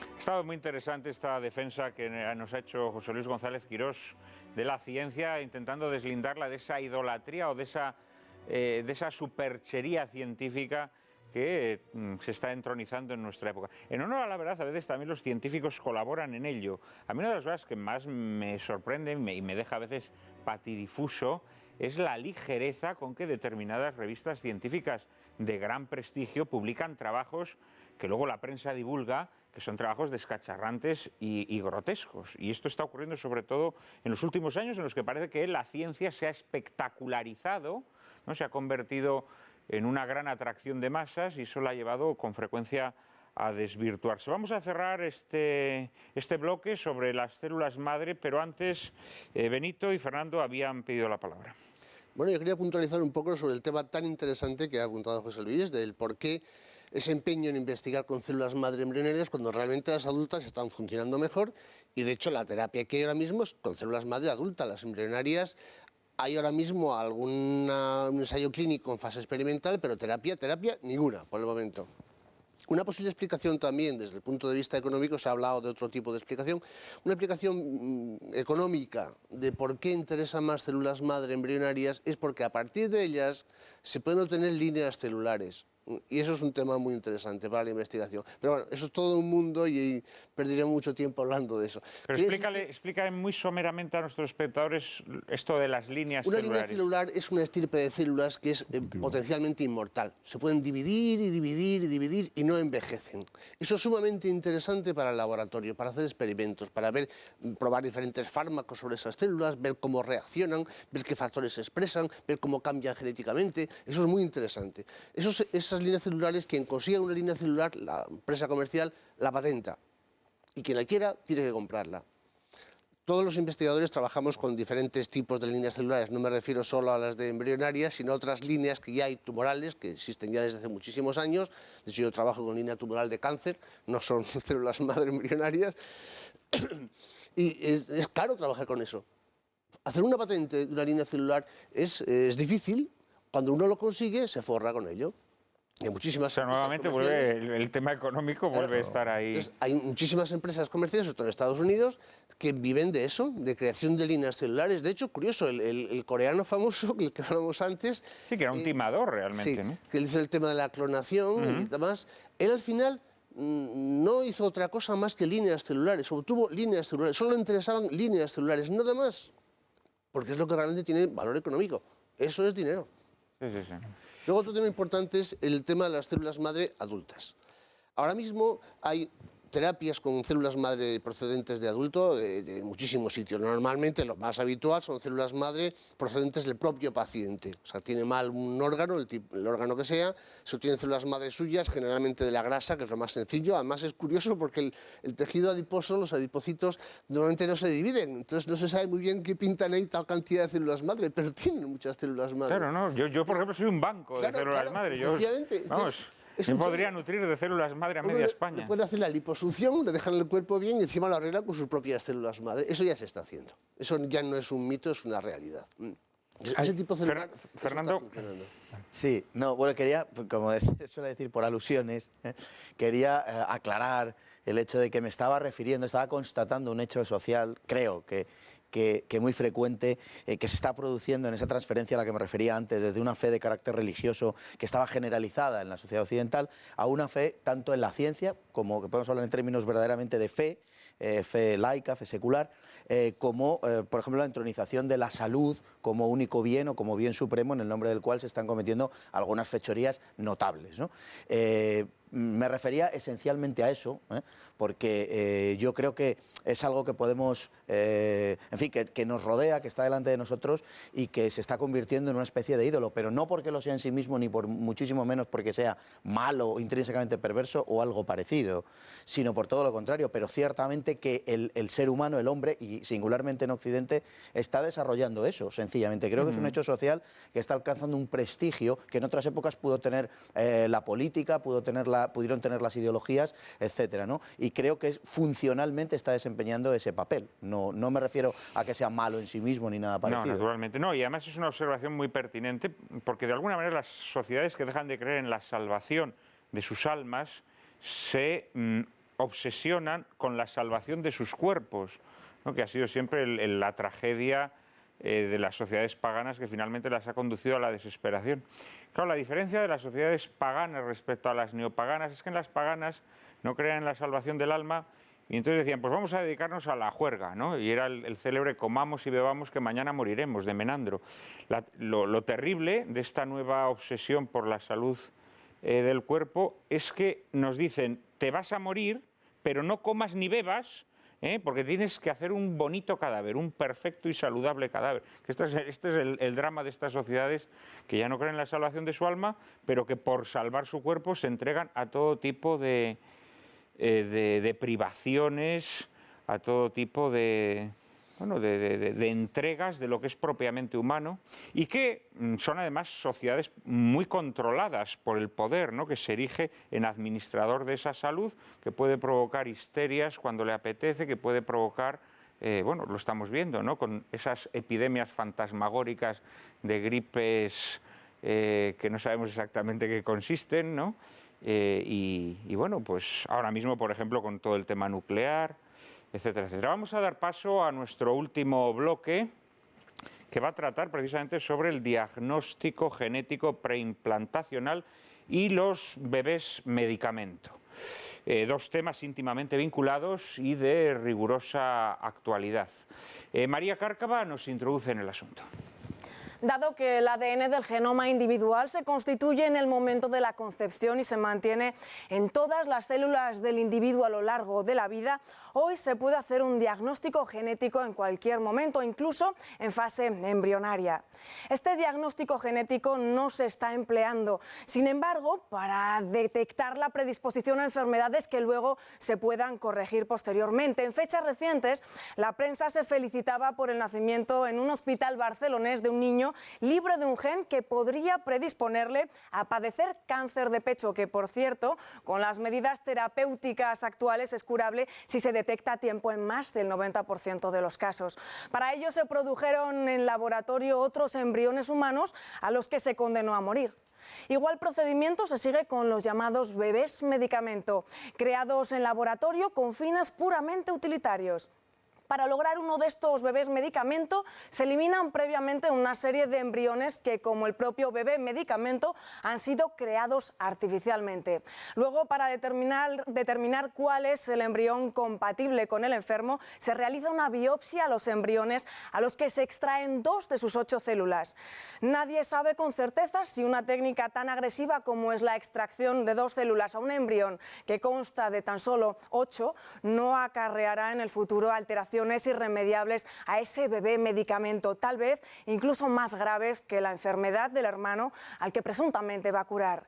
Ha estado muy interesante esta defensa que nos ha hecho José Luis González Quirós de la ciencia, intentando deslindarla de esa idolatría o de esa superchería científica que se está entronizando en nuestra época. En honor a la verdad, a veces también los científicos colaboran en ello. A mí una de las cosas que más me sorprende y me deja a veces patidifuso es la ligereza con que determinadas revistas científicas de gran prestigio publican trabajos que luego la prensa divulga, que son trabajos descacharrantes y grotescos. Y esto está ocurriendo sobre todo en los últimos años, en los que parece que la ciencia se ha espectacularizado, ¿no? Se ha convertido en una gran atracción de masas y eso la ha llevado con frecuencia a desvirtuarse. Vamos a cerrar este bloque sobre las células madre, pero antes Benito y Fernando habían pedido la palabra. Bueno, yo quería puntualizar un poco sobre el tema tan interesante que ha apuntado José Luis, del por qué ese empeño en investigar con células madre embrionarias cuando realmente las adultas están funcionando mejor y de hecho la terapia que hay ahora mismo es con células madre adultas. Las embrionarias hay ahora mismo un ensayo clínico en fase experimental, pero terapia ninguna por el momento. Una posible explicación también desde el punto de vista económico, se ha hablado de otro tipo de explicación, una explicación económica de por qué interesan más células madre embrionarias es porque a partir de ellas se pueden obtener líneas celulares. Y eso es un tema muy interesante para la investigación. Pero bueno, eso es todo un mundo y perdiremos mucho tiempo hablando de eso. Pero explícale muy someramente a nuestros espectadores esto de las líneas celulares. Una línea celular es una estirpe de células que es potencialmente inmortal. Se pueden dividir y dividir y dividir y no envejecen. Eso es sumamente interesante para el laboratorio, para hacer experimentos, para probar diferentes fármacos sobre esas células, ver cómo reaccionan, ver qué factores se expresan, ver cómo cambian genéticamente. Eso es muy interesante. Esas líneas celulares, quien consiga una línea celular, la empresa comercial la patenta y quien la quiera tiene que comprarla. Todos los investigadores trabajamos con diferentes tipos de líneas celulares, no me refiero solo a las de embrionarias, sino a otras líneas que ya hay tumorales, que existen ya desde hace muchísimos años. De hecho, yo trabajo con línea tumoral de cáncer, no son células madre embrionarias, y es caro trabajar con eso. Hacer una patente de una línea celular es difícil, cuando uno lo consigue se forra con ello. Y muchísimas nuevamente vuelve el tema económico, vuelve a estar ahí. Entonces, hay muchísimas empresas comerciales, sobre todo en Estados Unidos, que viven de eso, de creación de líneas celulares. De hecho, curioso, el coreano famoso, el que hablamos antes... Sí, que era un timador realmente, sí, ¿no? Que él hizo el tema de la clonación y demás. Él al final no hizo otra cosa más que líneas celulares, obtuvo líneas celulares. Solo le interesaban líneas celulares, nada más. Porque es lo que realmente tiene valor económico. Eso es dinero. Sí, sí, sí. Luego otro tema importante es el tema de las células madre adultas. Ahora mismo hay terapias con células madre procedentes de adulto de muchísimos sitios. Normalmente lo más habitual son células madre procedentes del propio paciente. O sea, tiene mal un órgano, el órgano que sea, se obtienen células madre suyas, generalmente de la grasa, que es lo más sencillo. Además es curioso porque el tejido adiposo, los adipocitos, normalmente no se dividen. Entonces no se sabe muy bien qué pintan ahí tal cantidad de células madre, pero tienen muchas células madre. Claro, no. Yo por ejemplo, soy un banco de células madre. Yo podría nutrir de células madre a media España. Le pueden hacer la liposucción, le dejan el cuerpo bien y encima lo arreglan con sus propias células madre. Eso ya se está haciendo. Eso ya no es un mito, es una realidad. Ese tipo de celular Fernando. está funcionando. Sí, no, bueno, quería, como suele decir por alusiones, quería aclarar el hecho de que me estaba refiriendo, estaba constatando un hecho social, creo que muy frecuente, que se está produciendo en esa transferencia a la que me refería antes, desde una fe de carácter religioso que estaba generalizada en la sociedad occidental, a una fe tanto en la ciencia, como que podemos hablar en términos verdaderamente de fe, fe laica, fe secular, como, por ejemplo, la entronización de la salud como único bien o como bien supremo, en el nombre del cual se están cometiendo algunas fechorías notables, ¿no? Me refería esencialmente a eso, porque yo creo que es algo que podemos, en fin, que nos rodea, que está delante de nosotros y que se está convirtiendo en una especie de ídolo, pero no porque lo sea en sí mismo, ni por muchísimo menos porque sea malo o intrínsecamente perverso o algo parecido, sino por todo lo contrario. Pero ciertamente que el ser humano, el hombre, y singularmente en Occidente, está desarrollando eso, sencillamente. Creo que es un hecho social que está alcanzando un prestigio que en otras épocas pudo tener la política, pudieron tener las ideologías, etcétera, ¿no? Y creo que funcionalmente está desempeñando ese papel. No me refiero a que sea malo en sí mismo ni nada parecido. No, naturalmente no. Y además es una observación muy pertinente porque de alguna manera las sociedades que dejan de creer en la salvación de sus almas se obsesionan con la salvación de sus cuerpos, ¿no? Que ha sido siempre la tragedia de las sociedades paganas que finalmente las ha conducido a la desesperación. Claro, la diferencia de las sociedades paganas respecto a las neopaganas es que en las paganas no creían en la salvación del alma y entonces decían, pues vamos a dedicarnos a la juerga, ¿no? Y era el célebre comamos y bebamos que mañana moriremos, de Menandro. Lo terrible de esta nueva obsesión por la salud del cuerpo es que nos dicen, te vas a morir, pero no comas ni bebas, porque tienes que hacer un bonito cadáver, un perfecto y saludable cadáver. Este es el drama de estas sociedades que ya no creen en la salvación de su alma, pero que por salvar su cuerpo se entregan a todo tipo de privaciones, a todo tipo de entregas de lo que es propiamente humano y que son además sociedades muy controladas por el poder, ¿no? Que se erige en administrador de esa salud, que puede provocar histerias cuando le apetece, que puede provocar, lo estamos viendo, ¿no? Con esas epidemias fantasmagóricas de gripes que no sabemos exactamente qué consisten, ¿no? Pues ahora mismo, por ejemplo, con todo el tema nuclear, etcétera, etcétera. Vamos a dar paso a nuestro último bloque, que va a tratar precisamente sobre el diagnóstico genético preimplantacional y los bebés medicamento. Dos temas íntimamente vinculados y de rigurosa actualidad. María Cárcava nos introduce en el asunto. Dado que el ADN del genoma individual se constituye en el momento de la concepción y se mantiene en todas las células del individuo a lo largo de la vida, hoy se puede hacer un diagnóstico genético en cualquier momento, incluso en fase embrionaria. Este diagnóstico genético no se está empleando, sin embargo, para detectar la predisposición a enfermedades que luego se puedan corregir posteriormente. En fechas recientes, la prensa se felicitaba por el nacimiento en un hospital barcelonés de un niño libre de un gen que podría predisponerle a padecer cáncer de pecho, que por cierto, con las medidas terapéuticas actuales es curable si se detecta a tiempo en más del 90% de los casos. Para ello se produjeron en laboratorio otros embriones humanos a los que se condenó a morir. Igual procedimiento se sigue con los llamados bebés medicamento, creados en laboratorio con fines puramente utilitarios. Para lograr uno de estos bebés medicamento se eliminan previamente una serie de embriones que, como el propio bebé medicamento, han sido creados artificialmente. Luego, para determinar cuál es el embrión compatible con el enfermo, se realiza una biopsia a los embriones a los que se extraen 2 de sus 8 células. Nadie sabe con certeza si una técnica tan agresiva como es la extracción de 2 células a un embrión que consta de tan solo 8 no acarreará en el futuro alteraciones irremediables a ese bebé medicamento, tal vez incluso más graves que la enfermedad del hermano al que presuntamente va a curar.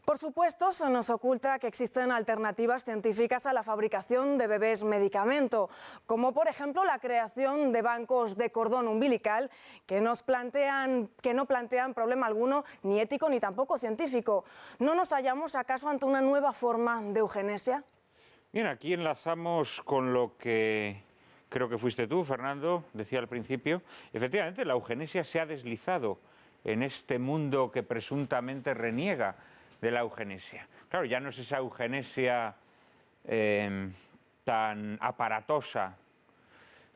Por supuesto, se nos oculta que existen alternativas científicas a la fabricación de bebés medicamento, como por ejemplo la creación de bancos de cordón umbilical que no plantean problema alguno, ni ético ni tampoco científico. ¿No nos hallamos acaso ante una nueva forma de eugenesia? Bien, aquí enlazamos con lo que creo que fuiste tú, Fernando, decía al principio. Efectivamente, la eugenesia se ha deslizado en este mundo que presuntamente reniega de la eugenesia. Claro, ya no es esa eugenesia tan aparatosa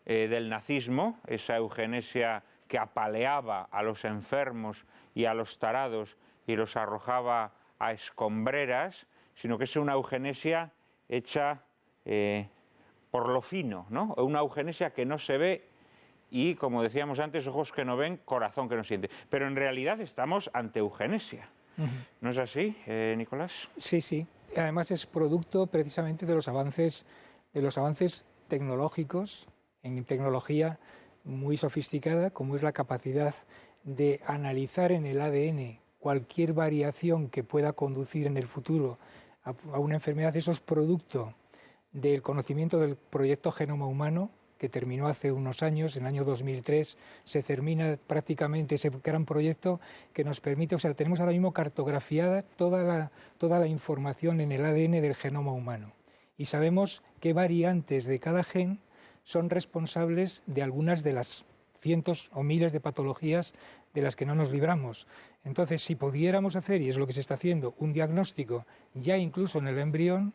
del nazismo, esa eugenesia que apaleaba a los enfermos y a los tarados y los arrojaba a escombreras, sino que es una eugenesia hecha por lo fino, ¿no? Una eugenesia que no se ve y, como decíamos antes, ojos que no ven, corazón que no siente. Pero en realidad estamos ante eugenesia. ¿No es así, Nicolás? Sí, sí. Además es producto precisamente de los avances tecnológicos, en tecnología muy sofisticada, como es la capacidad de analizar en el ADN cualquier variación que pueda conducir en el futuro a una enfermedad. Eso es producto del conocimiento del proyecto Genoma Humano, que terminó hace unos años, en el año 2003, se termina prácticamente ese gran proyecto que nos permite, o sea, tenemos ahora mismo cartografiada toda la información en el ADN del genoma humano y sabemos qué variantes de cada gen son responsables de algunas de las cientos o miles de patologías de las que no nos libramos. Entonces, si pudiéramos hacer, y es lo que se está haciendo, un diagnóstico ya incluso en el embrión,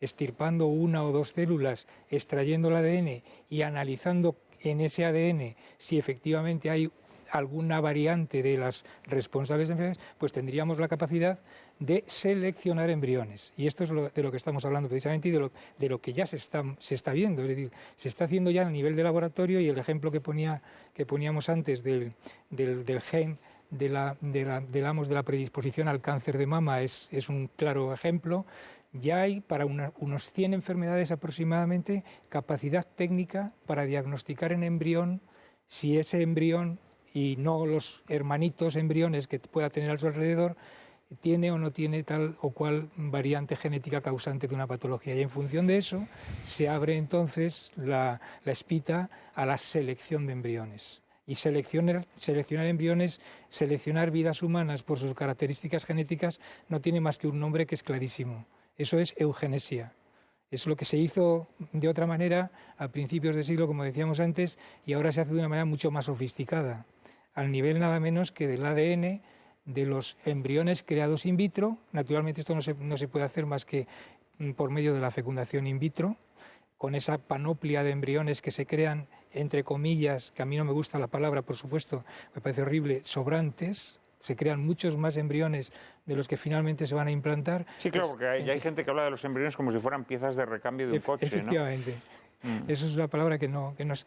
extirpando una o dos células, extrayendo el ADN y analizando en ese ADN si efectivamente hay alguna variante de las responsables de enfermedades, pues tendríamos la capacidad de seleccionar embriones. Y esto es de lo que estamos hablando precisamente y de lo que ya se está viendo. Es decir, se está haciendo ya a nivel de laboratorio, y el ejemplo que poníamos antes del gen de la predisposición al cáncer de mama es un claro ejemplo. Ya hay para unos 100 enfermedades aproximadamente capacidad técnica para diagnosticar en embrión si ese embrión, y no los hermanitos embriones que pueda tener a su alrededor, tiene o no tiene tal o cual variante genética causante de una patología. Y en función de eso se abre entonces la espita a la selección de embriones. Y seleccionar embriones, seleccionar vidas humanas por sus características genéticas, no tiene más que un nombre que es clarísimo. Eso es eugenesia. Es lo que se hizo de otra manera a principios de siglo, como decíamos antes, y ahora se hace de una manera mucho más sofisticada, al nivel nada menos que del ADN de los embriones creados in vitro. Naturalmente esto no se puede hacer más que por medio de la fecundación in vitro, con esa panoplia de embriones que se crean, entre comillas, que a mí no me gusta la palabra, por supuesto, me parece horrible, sobrantes. Se crean muchos más embriones de los que finalmente se van a implantar. Sí, claro, porque hay gente que habla de los embriones como si fueran piezas de recambio de un coche, efectivamente. ¿No? Eso es una palabra que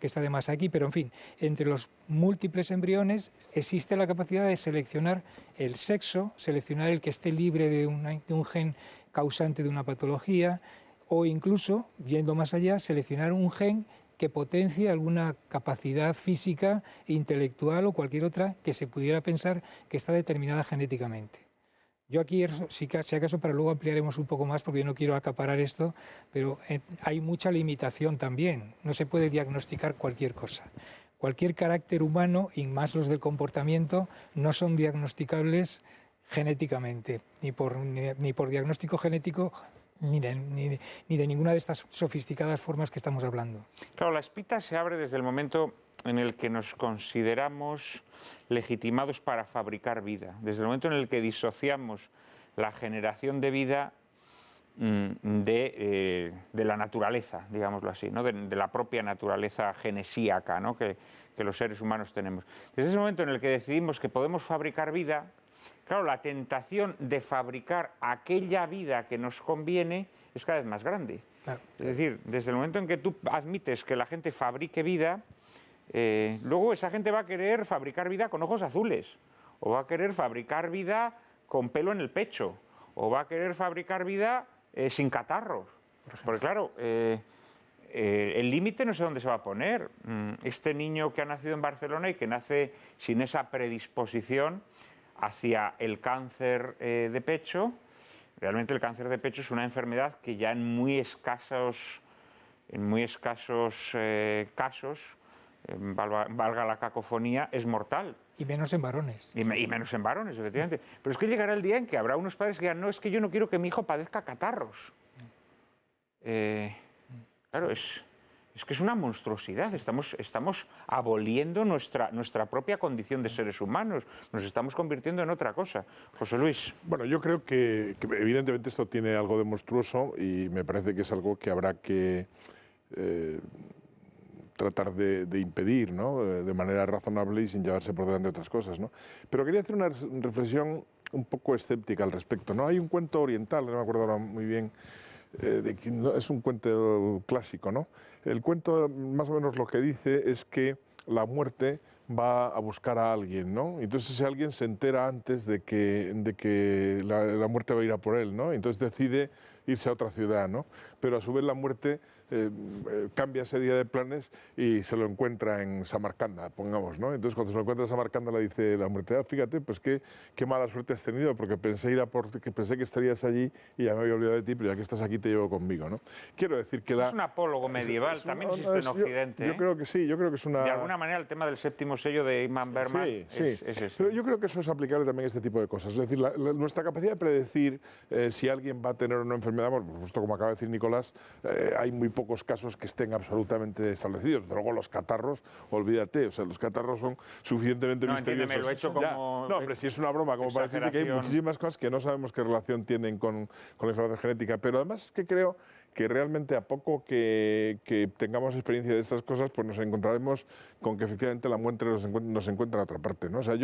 está de más aquí, pero en fin, entre los múltiples embriones existe la capacidad de seleccionar el sexo, seleccionar el que esté libre de un gen causante de una patología, o incluso, yendo más allá, seleccionar un gen que potencie alguna capacidad física, intelectual o cualquier otra que se pudiera pensar que está determinada genéticamente. Yo aquí, si acaso, para luego ampliaremos un poco más, porque yo no quiero acaparar esto, pero hay mucha limitación también. No se puede diagnosticar cualquier cosa. Cualquier carácter humano, y más los del comportamiento, no son diagnosticables genéticamente, ni por diagnóstico genético, ni de ninguna de estas sofisticadas formas que estamos hablando. Claro, la espita se abre desde el momento en el que nos consideramos legitimados para fabricar vida, desde el momento en el que disociamos la generación de vida de la naturaleza, digámoslo así, ¿no? de la propia naturaleza genesíaca, ¿no? que los seres humanos tenemos. Desde ese momento en el que decidimos que podemos fabricar vida, claro, la tentación de fabricar aquella vida que nos conviene es cada vez más grande. Claro. Es decir, desde el momento en que tú admites que la gente fabrique vida, luego esa gente va a querer fabricar vida con ojos azules, o va a querer fabricar vida con pelo en el pecho, o va a querer fabricar vida sin catarros. Porque claro, el límite no sé dónde se va a poner. Este niño que ha nacido en Barcelona y que nace sin esa predisposición hacia el cáncer de pecho, realmente el cáncer de pecho es una enfermedad que ya en muy escasos casos, valga la cacofonía, es mortal. Y menos en varones. Y menos en varones, efectivamente. Pero es que llegará el día en que habrá unos padres que digan, no, es que yo no quiero que mi hijo padezca catarros. Claro, es que es una monstruosidad. Estamos aboliendo nuestra propia condición de seres humanos. Nos estamos convirtiendo en otra cosa. José Luis. Bueno, yo creo que evidentemente esto tiene algo de monstruoso y me parece que es algo que habrá que tratar de impedir, ¿no? De manera razonable y sin llevarse por delante otras cosas, ¿no? Pero quería hacer una reflexión un poco escéptica al respecto, ¿no? Hay un cuento oriental, no me acuerdo ahora muy bien, es un cuento clásico, ¿no? El cuento más o menos lo que dice es que la muerte va a buscar a alguien, ¿no? Entonces ese alguien se entera antes de que la muerte va a ir a por él, ¿no? Entonces decide irse a otra ciudad, ¿no? Pero a su vez la muerte cambia ese día de planes y se lo encuentra en Samarcanda, pongamos, ¿no? Entonces cuando se lo encuentra en Samarcanda le dice la muerte, fíjate, pues qué mala suerte has tenido, porque pensé que estarías allí y ya me había olvidado de ti, pero ya que estás aquí te llevo conmigo, ¿no? Quiero decir que es un apólogo medieval, también existe en Occidente. Yo creo que sí, yo creo que es una... De alguna manera el tema del séptimo sello de Ingmar Bergman es ese. Pero yo creo que eso es aplicable también a este tipo de cosas. Es decir, nuestra capacidad de predecir si alguien va a tener una enfermedad, bueno, justo como acaba de decir Nicolás, hay muy pocos casos que estén absolutamente establecidos. Desde luego los catarros, olvídate, o sea, los catarros son suficientemente misteriosos. Entiéndeme, lo he hecho como... No, hombre, si es una broma, como para decirte que hay muchísimas cosas que no sabemos qué relación tienen con la información genética, pero además es que creo que realmente a poco que tengamos experiencia de estas cosas, pues nos encontraremos con que efectivamente la muerte nos encuentra en otra parte, ¿no? O sea,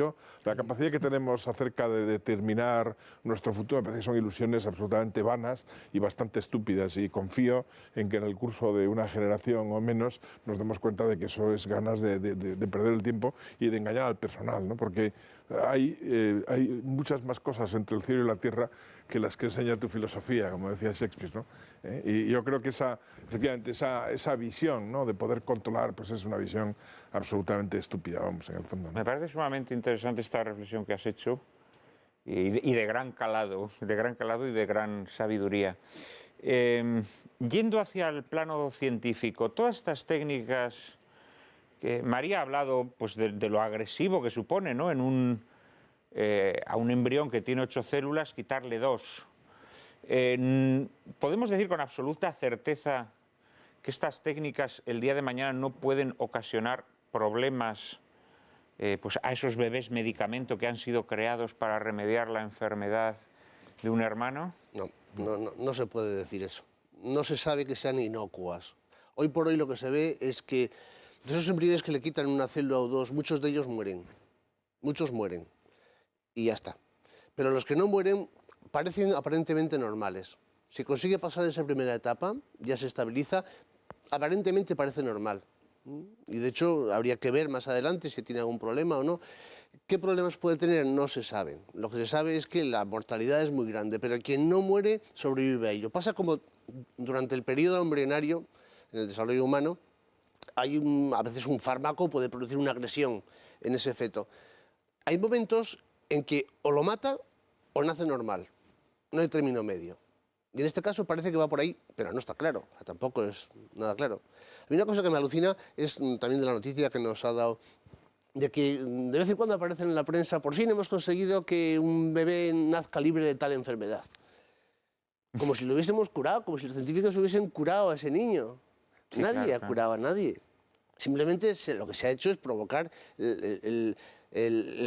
la capacidad que tenemos acerca de determinar nuestro futuro me parece que son ilusiones absolutamente vanas y bastante estúpidas, y confío en que en el curso de una generación o menos nos demos cuenta de que eso es ganas de perder el tiempo y de engañar al personal, ¿no? Porque hay muchas más cosas entre el cielo y la tierra que las que enseña tu filosofía, como decía Shakespeare, ¿no? Y yo creo que efectivamente esa visión, ¿no?, de poder controlar, pues es una visión absolutamente estúpida, vamos, en el fondo, ¿no? Me parece sumamente interesante esta reflexión que has hecho y de gran calado y de gran sabiduría. Yendo hacia el plano científico, todas estas técnicas que María ha hablado, pues de lo agresivo que supone, ¿no?, a un embrión que tiene 8 células, quitarle 2. ¿Podemos decir con absoluta certeza que estas técnicas el día de mañana no pueden ocasionar problemas pues a esos bebés medicamento que han sido creados para remediar la enfermedad de un hermano? No se puede decir eso. No se sabe que sean inocuas. Hoy por hoy lo que se ve es que de esos embriones que le quitan una célula o 2, muchos de ellos mueren. Muchos mueren. Y ya está. Pero los que no mueren parecen aparentemente normales. Si consigue pasar esa primera etapa, ya se estabiliza, aparentemente parece normal. Y de hecho habría que ver más adelante si tiene algún problema o no. ¿Qué problemas puede tener? No se sabe. Lo que se sabe es que la mortalidad es muy grande, pero quien no muere sobrevive a ello. Pasa como durante el periodo embrionario, en el desarrollo humano, hay a veces un fármaco puede producir una agresión en ese feto. Hay momentos en que o lo mata o nace normal. No hay término medio. Y en este caso parece que va por ahí, pero no está claro. O sea, tampoco es nada claro. A mí una cosa que me alucina es también de la noticia que nos ha dado, de que de vez en cuando aparecen en la prensa, por fin hemos conseguido que un bebé nazca libre de tal enfermedad. Como si lo hubiésemos curado, como si los científicos hubiesen curado a ese niño. Sí, nadie ha curado a nadie. Simplemente lo que se ha hecho es provocar el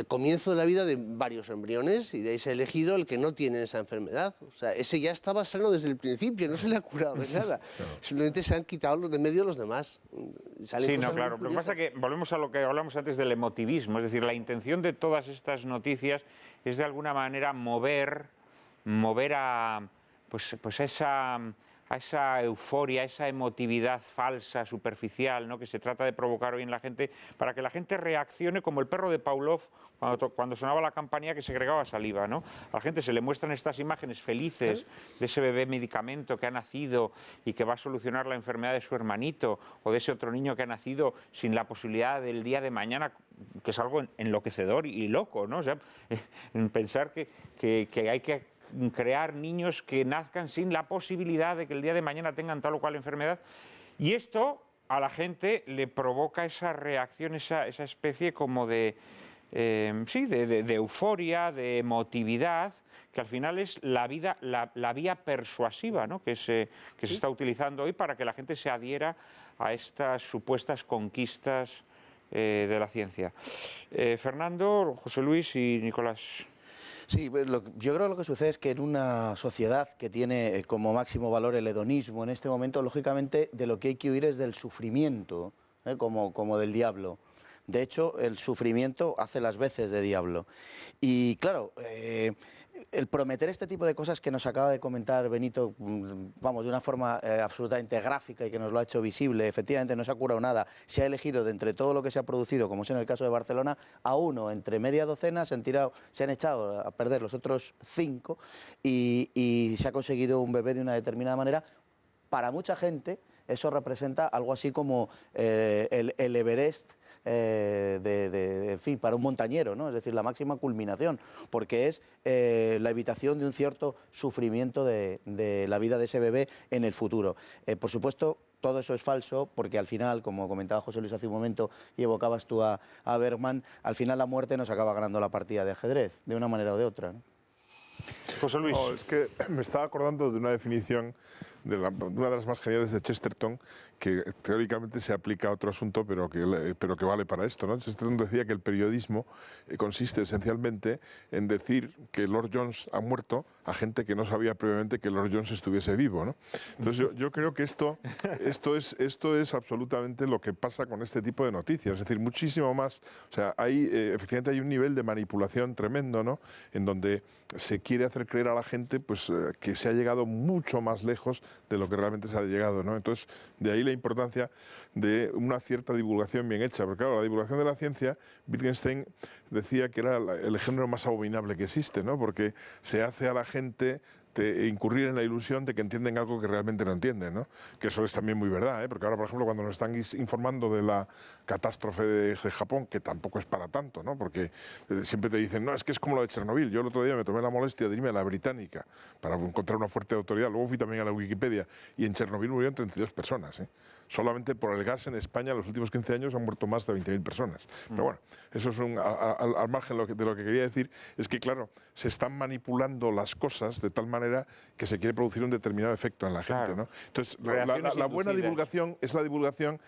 comienzo de la vida de varios embriones, y de ahí se ha elegido el que no tiene esa enfermedad. O sea, ese ya estaba sano desde el principio, no se le ha curado de nada. Claro. Simplemente se han quitado los de medio los demás. Sí, no, claro. Lo que pasa es que volvemos a lo que hablamos antes del emotivismo, es decir, la intención de todas estas noticias es de alguna manera mover a esa euforia, a esa emotividad falsa, superficial, ¿no?, que se trata de provocar hoy en la gente, para que la gente reaccione como el perro de Pavlov cuando sonaba la campanilla que segregaba saliva, ¿no? A la gente se le muestran estas imágenes felices de ese bebé medicamento que ha nacido y que va a solucionar la enfermedad de su hermanito, o de ese otro niño que ha nacido sin la posibilidad del día de mañana, que es algo enloquecedor y loco, ¿no? O sea, pensar que hay que crear niños que nazcan sin la posibilidad de que el día de mañana tengan tal o cual enfermedad. Y esto a la gente le provoca esa reacción, esa especie como de euforia, de emotividad, que al final es la vía persuasiva, ¿no?, que se está utilizando hoy para que la gente se adhiera a estas supuestas conquistas de la ciencia. Fernando, José Luis y Nicolás. Sí, yo creo que lo que sucede es que en una sociedad que tiene como máximo valor el hedonismo en este momento, lógicamente de lo que hay que huir es del sufrimiento, como del diablo. De hecho, el sufrimiento hace las veces de diablo. Y claro, el prometer este tipo de cosas que nos acaba de comentar Benito, vamos, de una forma absolutamente gráfica y que nos lo ha hecho visible, efectivamente no se ha curado nada, se ha elegido de entre todo lo que se ha producido, como es en el caso de Barcelona, a uno, entre media docena se han echado a perder los otros 5 y se ha conseguido un bebé de una determinada manera. Para mucha gente eso representa algo así como el Everest, en fin, para un montañero, ¿no? Es decir, la máxima culminación, porque es la evitación de un cierto sufrimiento de la vida de ese bebé en el futuro. Por supuesto, todo eso es falso, porque al final, como comentaba José Luis hace un momento y evocabas tú a Bergman, al final la muerte nos acaba ganando la partida de ajedrez, de una manera o de otra, ¿no? José Luis. No, es que me estaba acordando de una definición de una de las más geniales de Chesterton, que teóricamente se aplica a otro asunto, pero que vale para esto, ¿no? Chesterton decía que el periodismo consiste esencialmente en decir que Lord Jones ha muerto a gente que no sabía previamente que Lord Jones estuviese vivo, ¿no? Entonces yo creo que esto es absolutamente lo que pasa con este tipo de noticias, es decir, muchísimo más. O sea, efectivamente hay un nivel de manipulación tremendo, ¿no? En donde se quiere hacer creer a la gente pues, que se ha llegado mucho más lejos de lo que realmente se ha llegado, ¿no? Entonces, de ahí la importancia de una cierta divulgación bien hecha. Porque claro, la divulgación de la ciencia, Wittgenstein decía que era el género más abominable que existe, ¿no? Porque se hace a la gente incurrir en la ilusión de que entienden algo que realmente no entienden, ¿no? Que eso es también muy verdad, ¿eh? Porque ahora, por ejemplo, cuando nos están informando de la catástrofe de Japón, que tampoco es para tanto, ¿no? Porque siempre te dicen, no, es que es como lo de Chernobyl. Yo el otro día me tomé la molestia de irme a la Británica para encontrar una fuerte autoridad. Luego fui también a la Wikipedia y en Chernobyl murieron 32 personas, ¿eh? Solamente por el gas en España en los últimos 15 años han muerto más de 20.000 personas. Pero bueno, eso es al margen de lo que quería decir, es que claro, se están manipulando las cosas de tal manera que se quiere producir un determinado efecto en la gente, ¿no? Entonces, la buena divulgación es la divulgación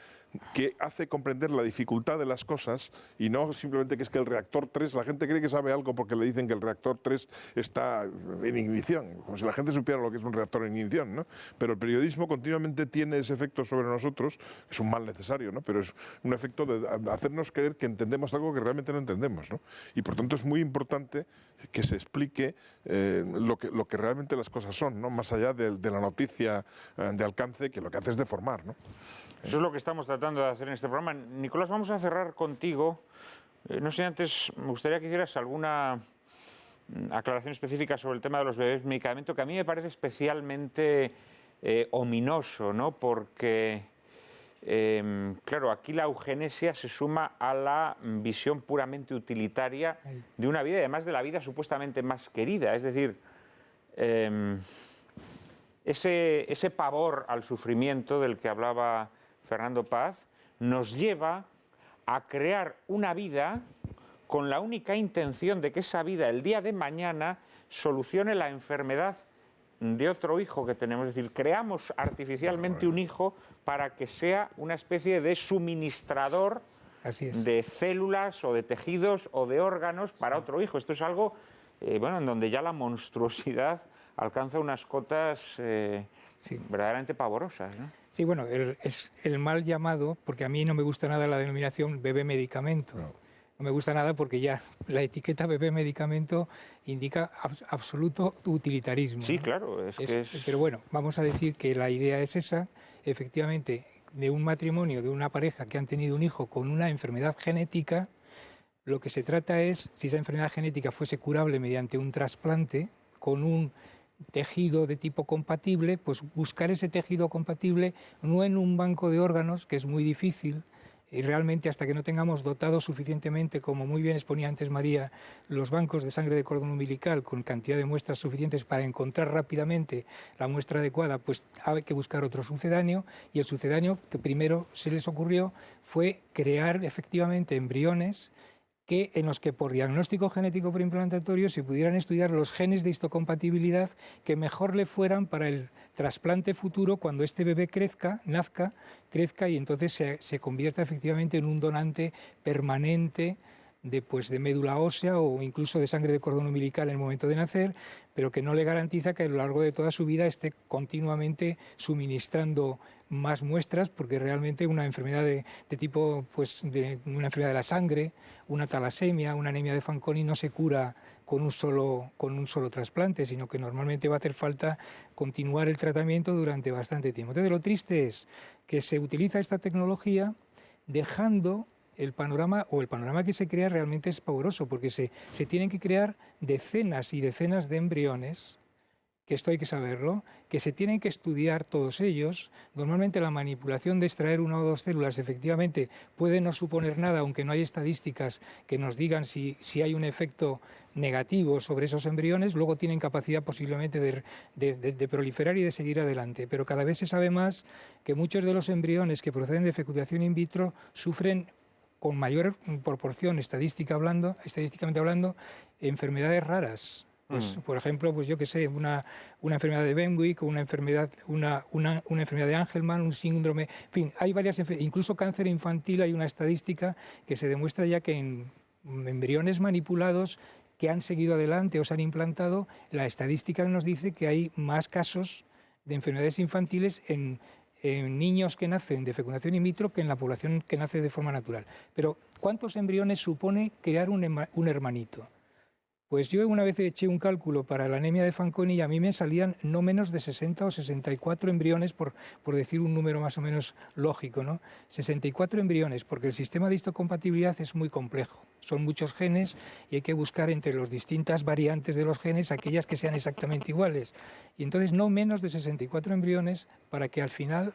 que hace comprender la dificultad de las cosas y no simplemente que es que el reactor 3, la gente cree que sabe algo porque le dicen que el reactor 3 está en ignición, como si la gente supiera lo que es un reactor en ignición, ¿no? Pero el periodismo continuamente tiene ese efecto sobre nosotros, es un mal necesario, ¿no? Pero es un efecto de hacernos creer que entendemos algo que realmente no entendemos, ¿no? Y por tanto es muy importante que se explique lo que realmente las cosas son, ¿no? Más allá de la noticia de alcance, que lo que hace es deformar, ¿no? Eso es lo que estamos tratando de hacer en este programa. Nicolás, vamos a cerrar contigo. No sé, antes me gustaría que hicieras alguna aclaración específica sobre el tema de los bebés medicamento, que a mí me parece especialmente ominoso, ¿no? Porque, claro, aquí la eugenesia se suma a la visión puramente utilitaria de una vida, y además de la vida supuestamente más querida. Es decir, ese pavor al sufrimiento del que hablaba Fernando Paz nos lleva a crear una vida con la única intención de que esa vida, el día de mañana, solucione la enfermedad de otro hijo que tenemos. Es decir, creamos artificialmente un hijo para que sea una especie de suministrador de células o de tejidos o de órganos para otro hijo. Esto es algo, bueno, en donde ya la monstruosidad alcanza unas cotas verdaderamente pavorosas, ¿no? Sí, bueno, es el mal llamado, porque a mí no me gusta nada la denominación bebé medicamento. No me gusta nada porque ya la etiqueta bebé medicamento indica absoluto utilitarismo. Sí, ¿no? Claro, Pero bueno, vamos a decir que la idea es esa, efectivamente, de un matrimonio, de una pareja que han tenido un hijo con una enfermedad genética. Lo que se trata es, si esa enfermedad genética fuese curable mediante un trasplante con un tejido de tipo compatible, pues buscar ese tejido compatible no en un banco de órganos, que es muy difícil, y realmente hasta que no tengamos dotados suficientemente, como muy bien exponía antes María, los bancos de sangre de cordón umbilical con cantidad de muestras suficientes para encontrar rápidamente la muestra adecuada, pues hay que buscar otro sucedáneo, y el sucedáneo que primero se les ocurrió fue crear efectivamente embriones en los que por diagnóstico genético preimplantatorio se pudieran estudiar los genes de histocompatibilidad que mejor le fueran para el trasplante futuro cuando este bebé nazca y entonces se convierta efectivamente en un donante permanente de médula ósea o incluso de sangre de cordón umbilical en el momento de nacer, pero que no le garantiza que a lo largo de toda su vida esté continuamente suministrando más muestras, porque realmente una enfermedad de tipo, una enfermedad de la sangre, una talasemia, una anemia de Fanconi no se cura con un solo trasplante, sino que normalmente va a hacer falta continuar el tratamiento durante bastante tiempo. Entonces, lo triste es que se utiliza esta tecnología dejando el panorama que se crea realmente es pavoroso, porque se tienen que crear decenas y decenas de embriones, que esto hay que saberlo, que se tienen que estudiar todos ellos. Normalmente la manipulación de extraer una o dos células efectivamente puede no suponer nada, aunque no hay estadísticas que nos digan si hay un efecto negativo sobre esos embriones. Luego tienen capacidad posiblemente de proliferar y de seguir adelante, pero cada vez se sabe más que muchos de los embriones que proceden de fecundación in vitro sufren con mayor proporción, estadísticamente hablando, enfermedades raras. Pues, por ejemplo, yo que sé, una enfermedad de Benwick, una enfermedad de Angelman, un síndrome, en fin, hay varias enfermedades, incluso cáncer infantil. Hay una estadística que se demuestra ya que en embriones manipulados que han seguido adelante o se han implantado, la estadística nos dice que hay más casos de enfermedades infantiles en niños que nacen de fecundación in vitro que en la población que nace de forma natural. Pero, ¿cuántos embriones supone crear un hermanito? Pues yo una vez eché un cálculo para la anemia de Fanconi y a mí me salían no menos de 60 o 64 embriones, por decir un número más o menos lógico, ¿no? 64 embriones, porque el sistema de histocompatibilidad es muy complejo. Son muchos genes y hay que buscar entre las distintas variantes de los genes aquellas que sean exactamente iguales. Y entonces no menos de 64 embriones para que al final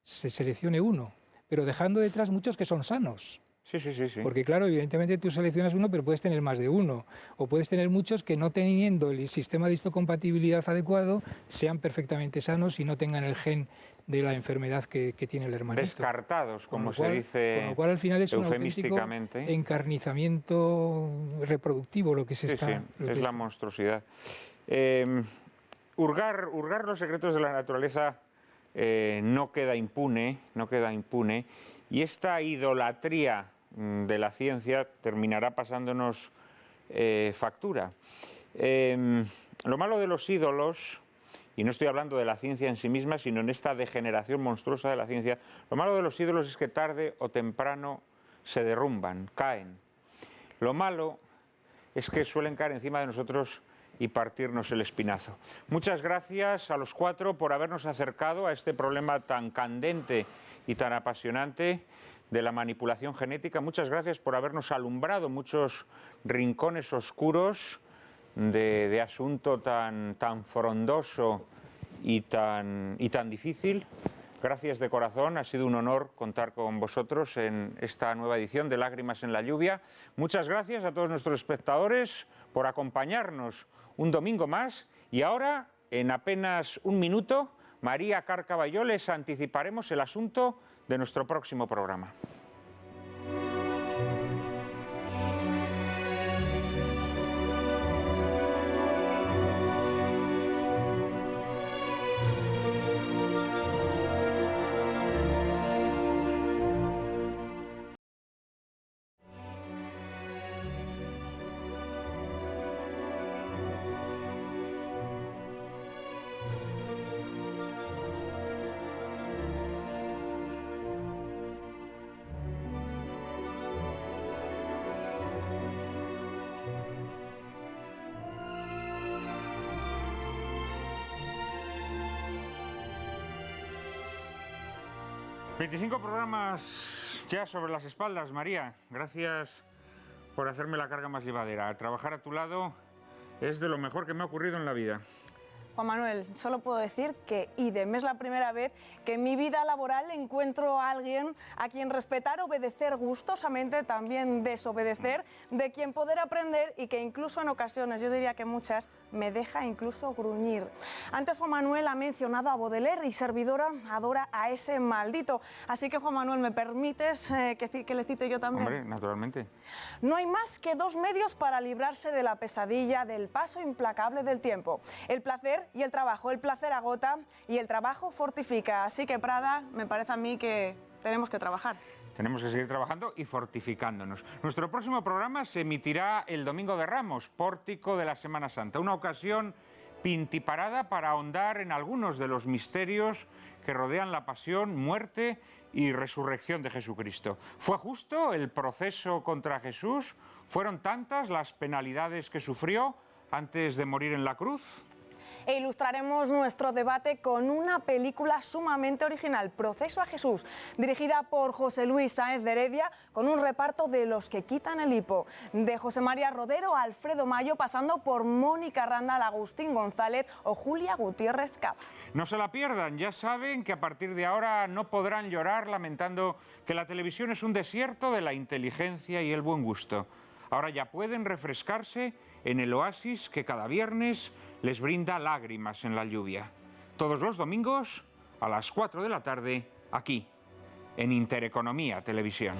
se seleccione uno, pero dejando detrás muchos que son sanos. Sí. Porque claro, evidentemente tú seleccionas uno, pero puedes tener más de uno. O puedes tener muchos que no teniendo el sistema de histocompatibilidad adecuado sean perfectamente sanos y no tengan el gen de la enfermedad que tiene el hermanito. Descartados, como se dice con lo cual al final es un auténtico eufemísticamente encarnizamiento reproductivo lo que se está... Es la monstruosidad. Hurgar los secretos de la naturaleza no queda impune, y esta idolatría de la ciencia terminará pasándonos factura. Lo malo de los ídolos, y no estoy hablando de la ciencia en sí misma, sino en esta degeneración monstruosa de la ciencia, lo malo de los ídolos es que tarde o temprano se derrumban, caen. Lo malo es que suelen caer encima de nosotros y partirnos el espinazo. Muchas gracias a los cuatro por habernos acercado a este problema tan candente y tan apasionante de la manipulación genética. Muchas gracias por habernos alumbrado muchos rincones oscuros de asunto tan frondoso y tan difícil. Gracias de corazón, ha sido un honor contar con vosotros en esta nueva edición de Lágrimas en la lluvia. Muchas gracias a todos nuestros espectadores por acompañarnos un domingo más. Y ahora, en apenas un minuto, María Cárcava y yo les anticiparemos el asunto de nuestro próximo programa. ...25 programas ya sobre las espaldas, María. Gracias por hacerme la carga más llevadera. Trabajar a tu lado es de lo mejor que me ha ocurrido en la vida. Juan Manuel, solo puedo decir que idem, es la primera vez que en mi vida laboral encuentro a alguien a quien respetar, obedecer gustosamente, también desobedecer, de quien poder aprender y que incluso en ocasiones, yo diría que muchas, me deja incluso gruñir. Antes Juan Manuel ha mencionado a Baudelaire y servidora adora a ese maldito. Así que Juan Manuel, ¿me permites que le cite yo también? Hombre, naturalmente. No hay más que dos medios para librarse de la pesadilla del paso implacable del tiempo. El placer y el trabajo. El placer agota y el trabajo fortifica. Así que, Prada, me parece a mí que tenemos que trabajar. Tenemos que seguir trabajando y fortificándonos. Nuestro próximo programa se emitirá el Domingo de Ramos, pórtico de la Semana Santa, una ocasión pintiparada para ahondar en algunos de los misterios que rodean la pasión, muerte y resurrección de Jesucristo. ¿Fue justo el proceso contra Jesús? ¿Fueron tantas las penalidades que sufrió antes de morir en la cruz? E ilustraremos nuestro debate con una película sumamente original, Proceso a Jesús, dirigida por José Luis Sáenz de Heredia, con un reparto de los que quitan el hipo, de José María Rodero a Alfredo Mayo, pasando por Mónica Randall, Agustín González o Julia Gutiérrez Cava. No se la pierdan, ya saben que a partir de ahora no podrán llorar lamentando que la televisión es un desierto de la inteligencia y el buen gusto. Ahora ya pueden refrescarse en el oasis que cada viernes les brinda lágrimas en la lluvia. Todos los domingos a las 4 de la tarde, aquí, en Intereconomía Televisión.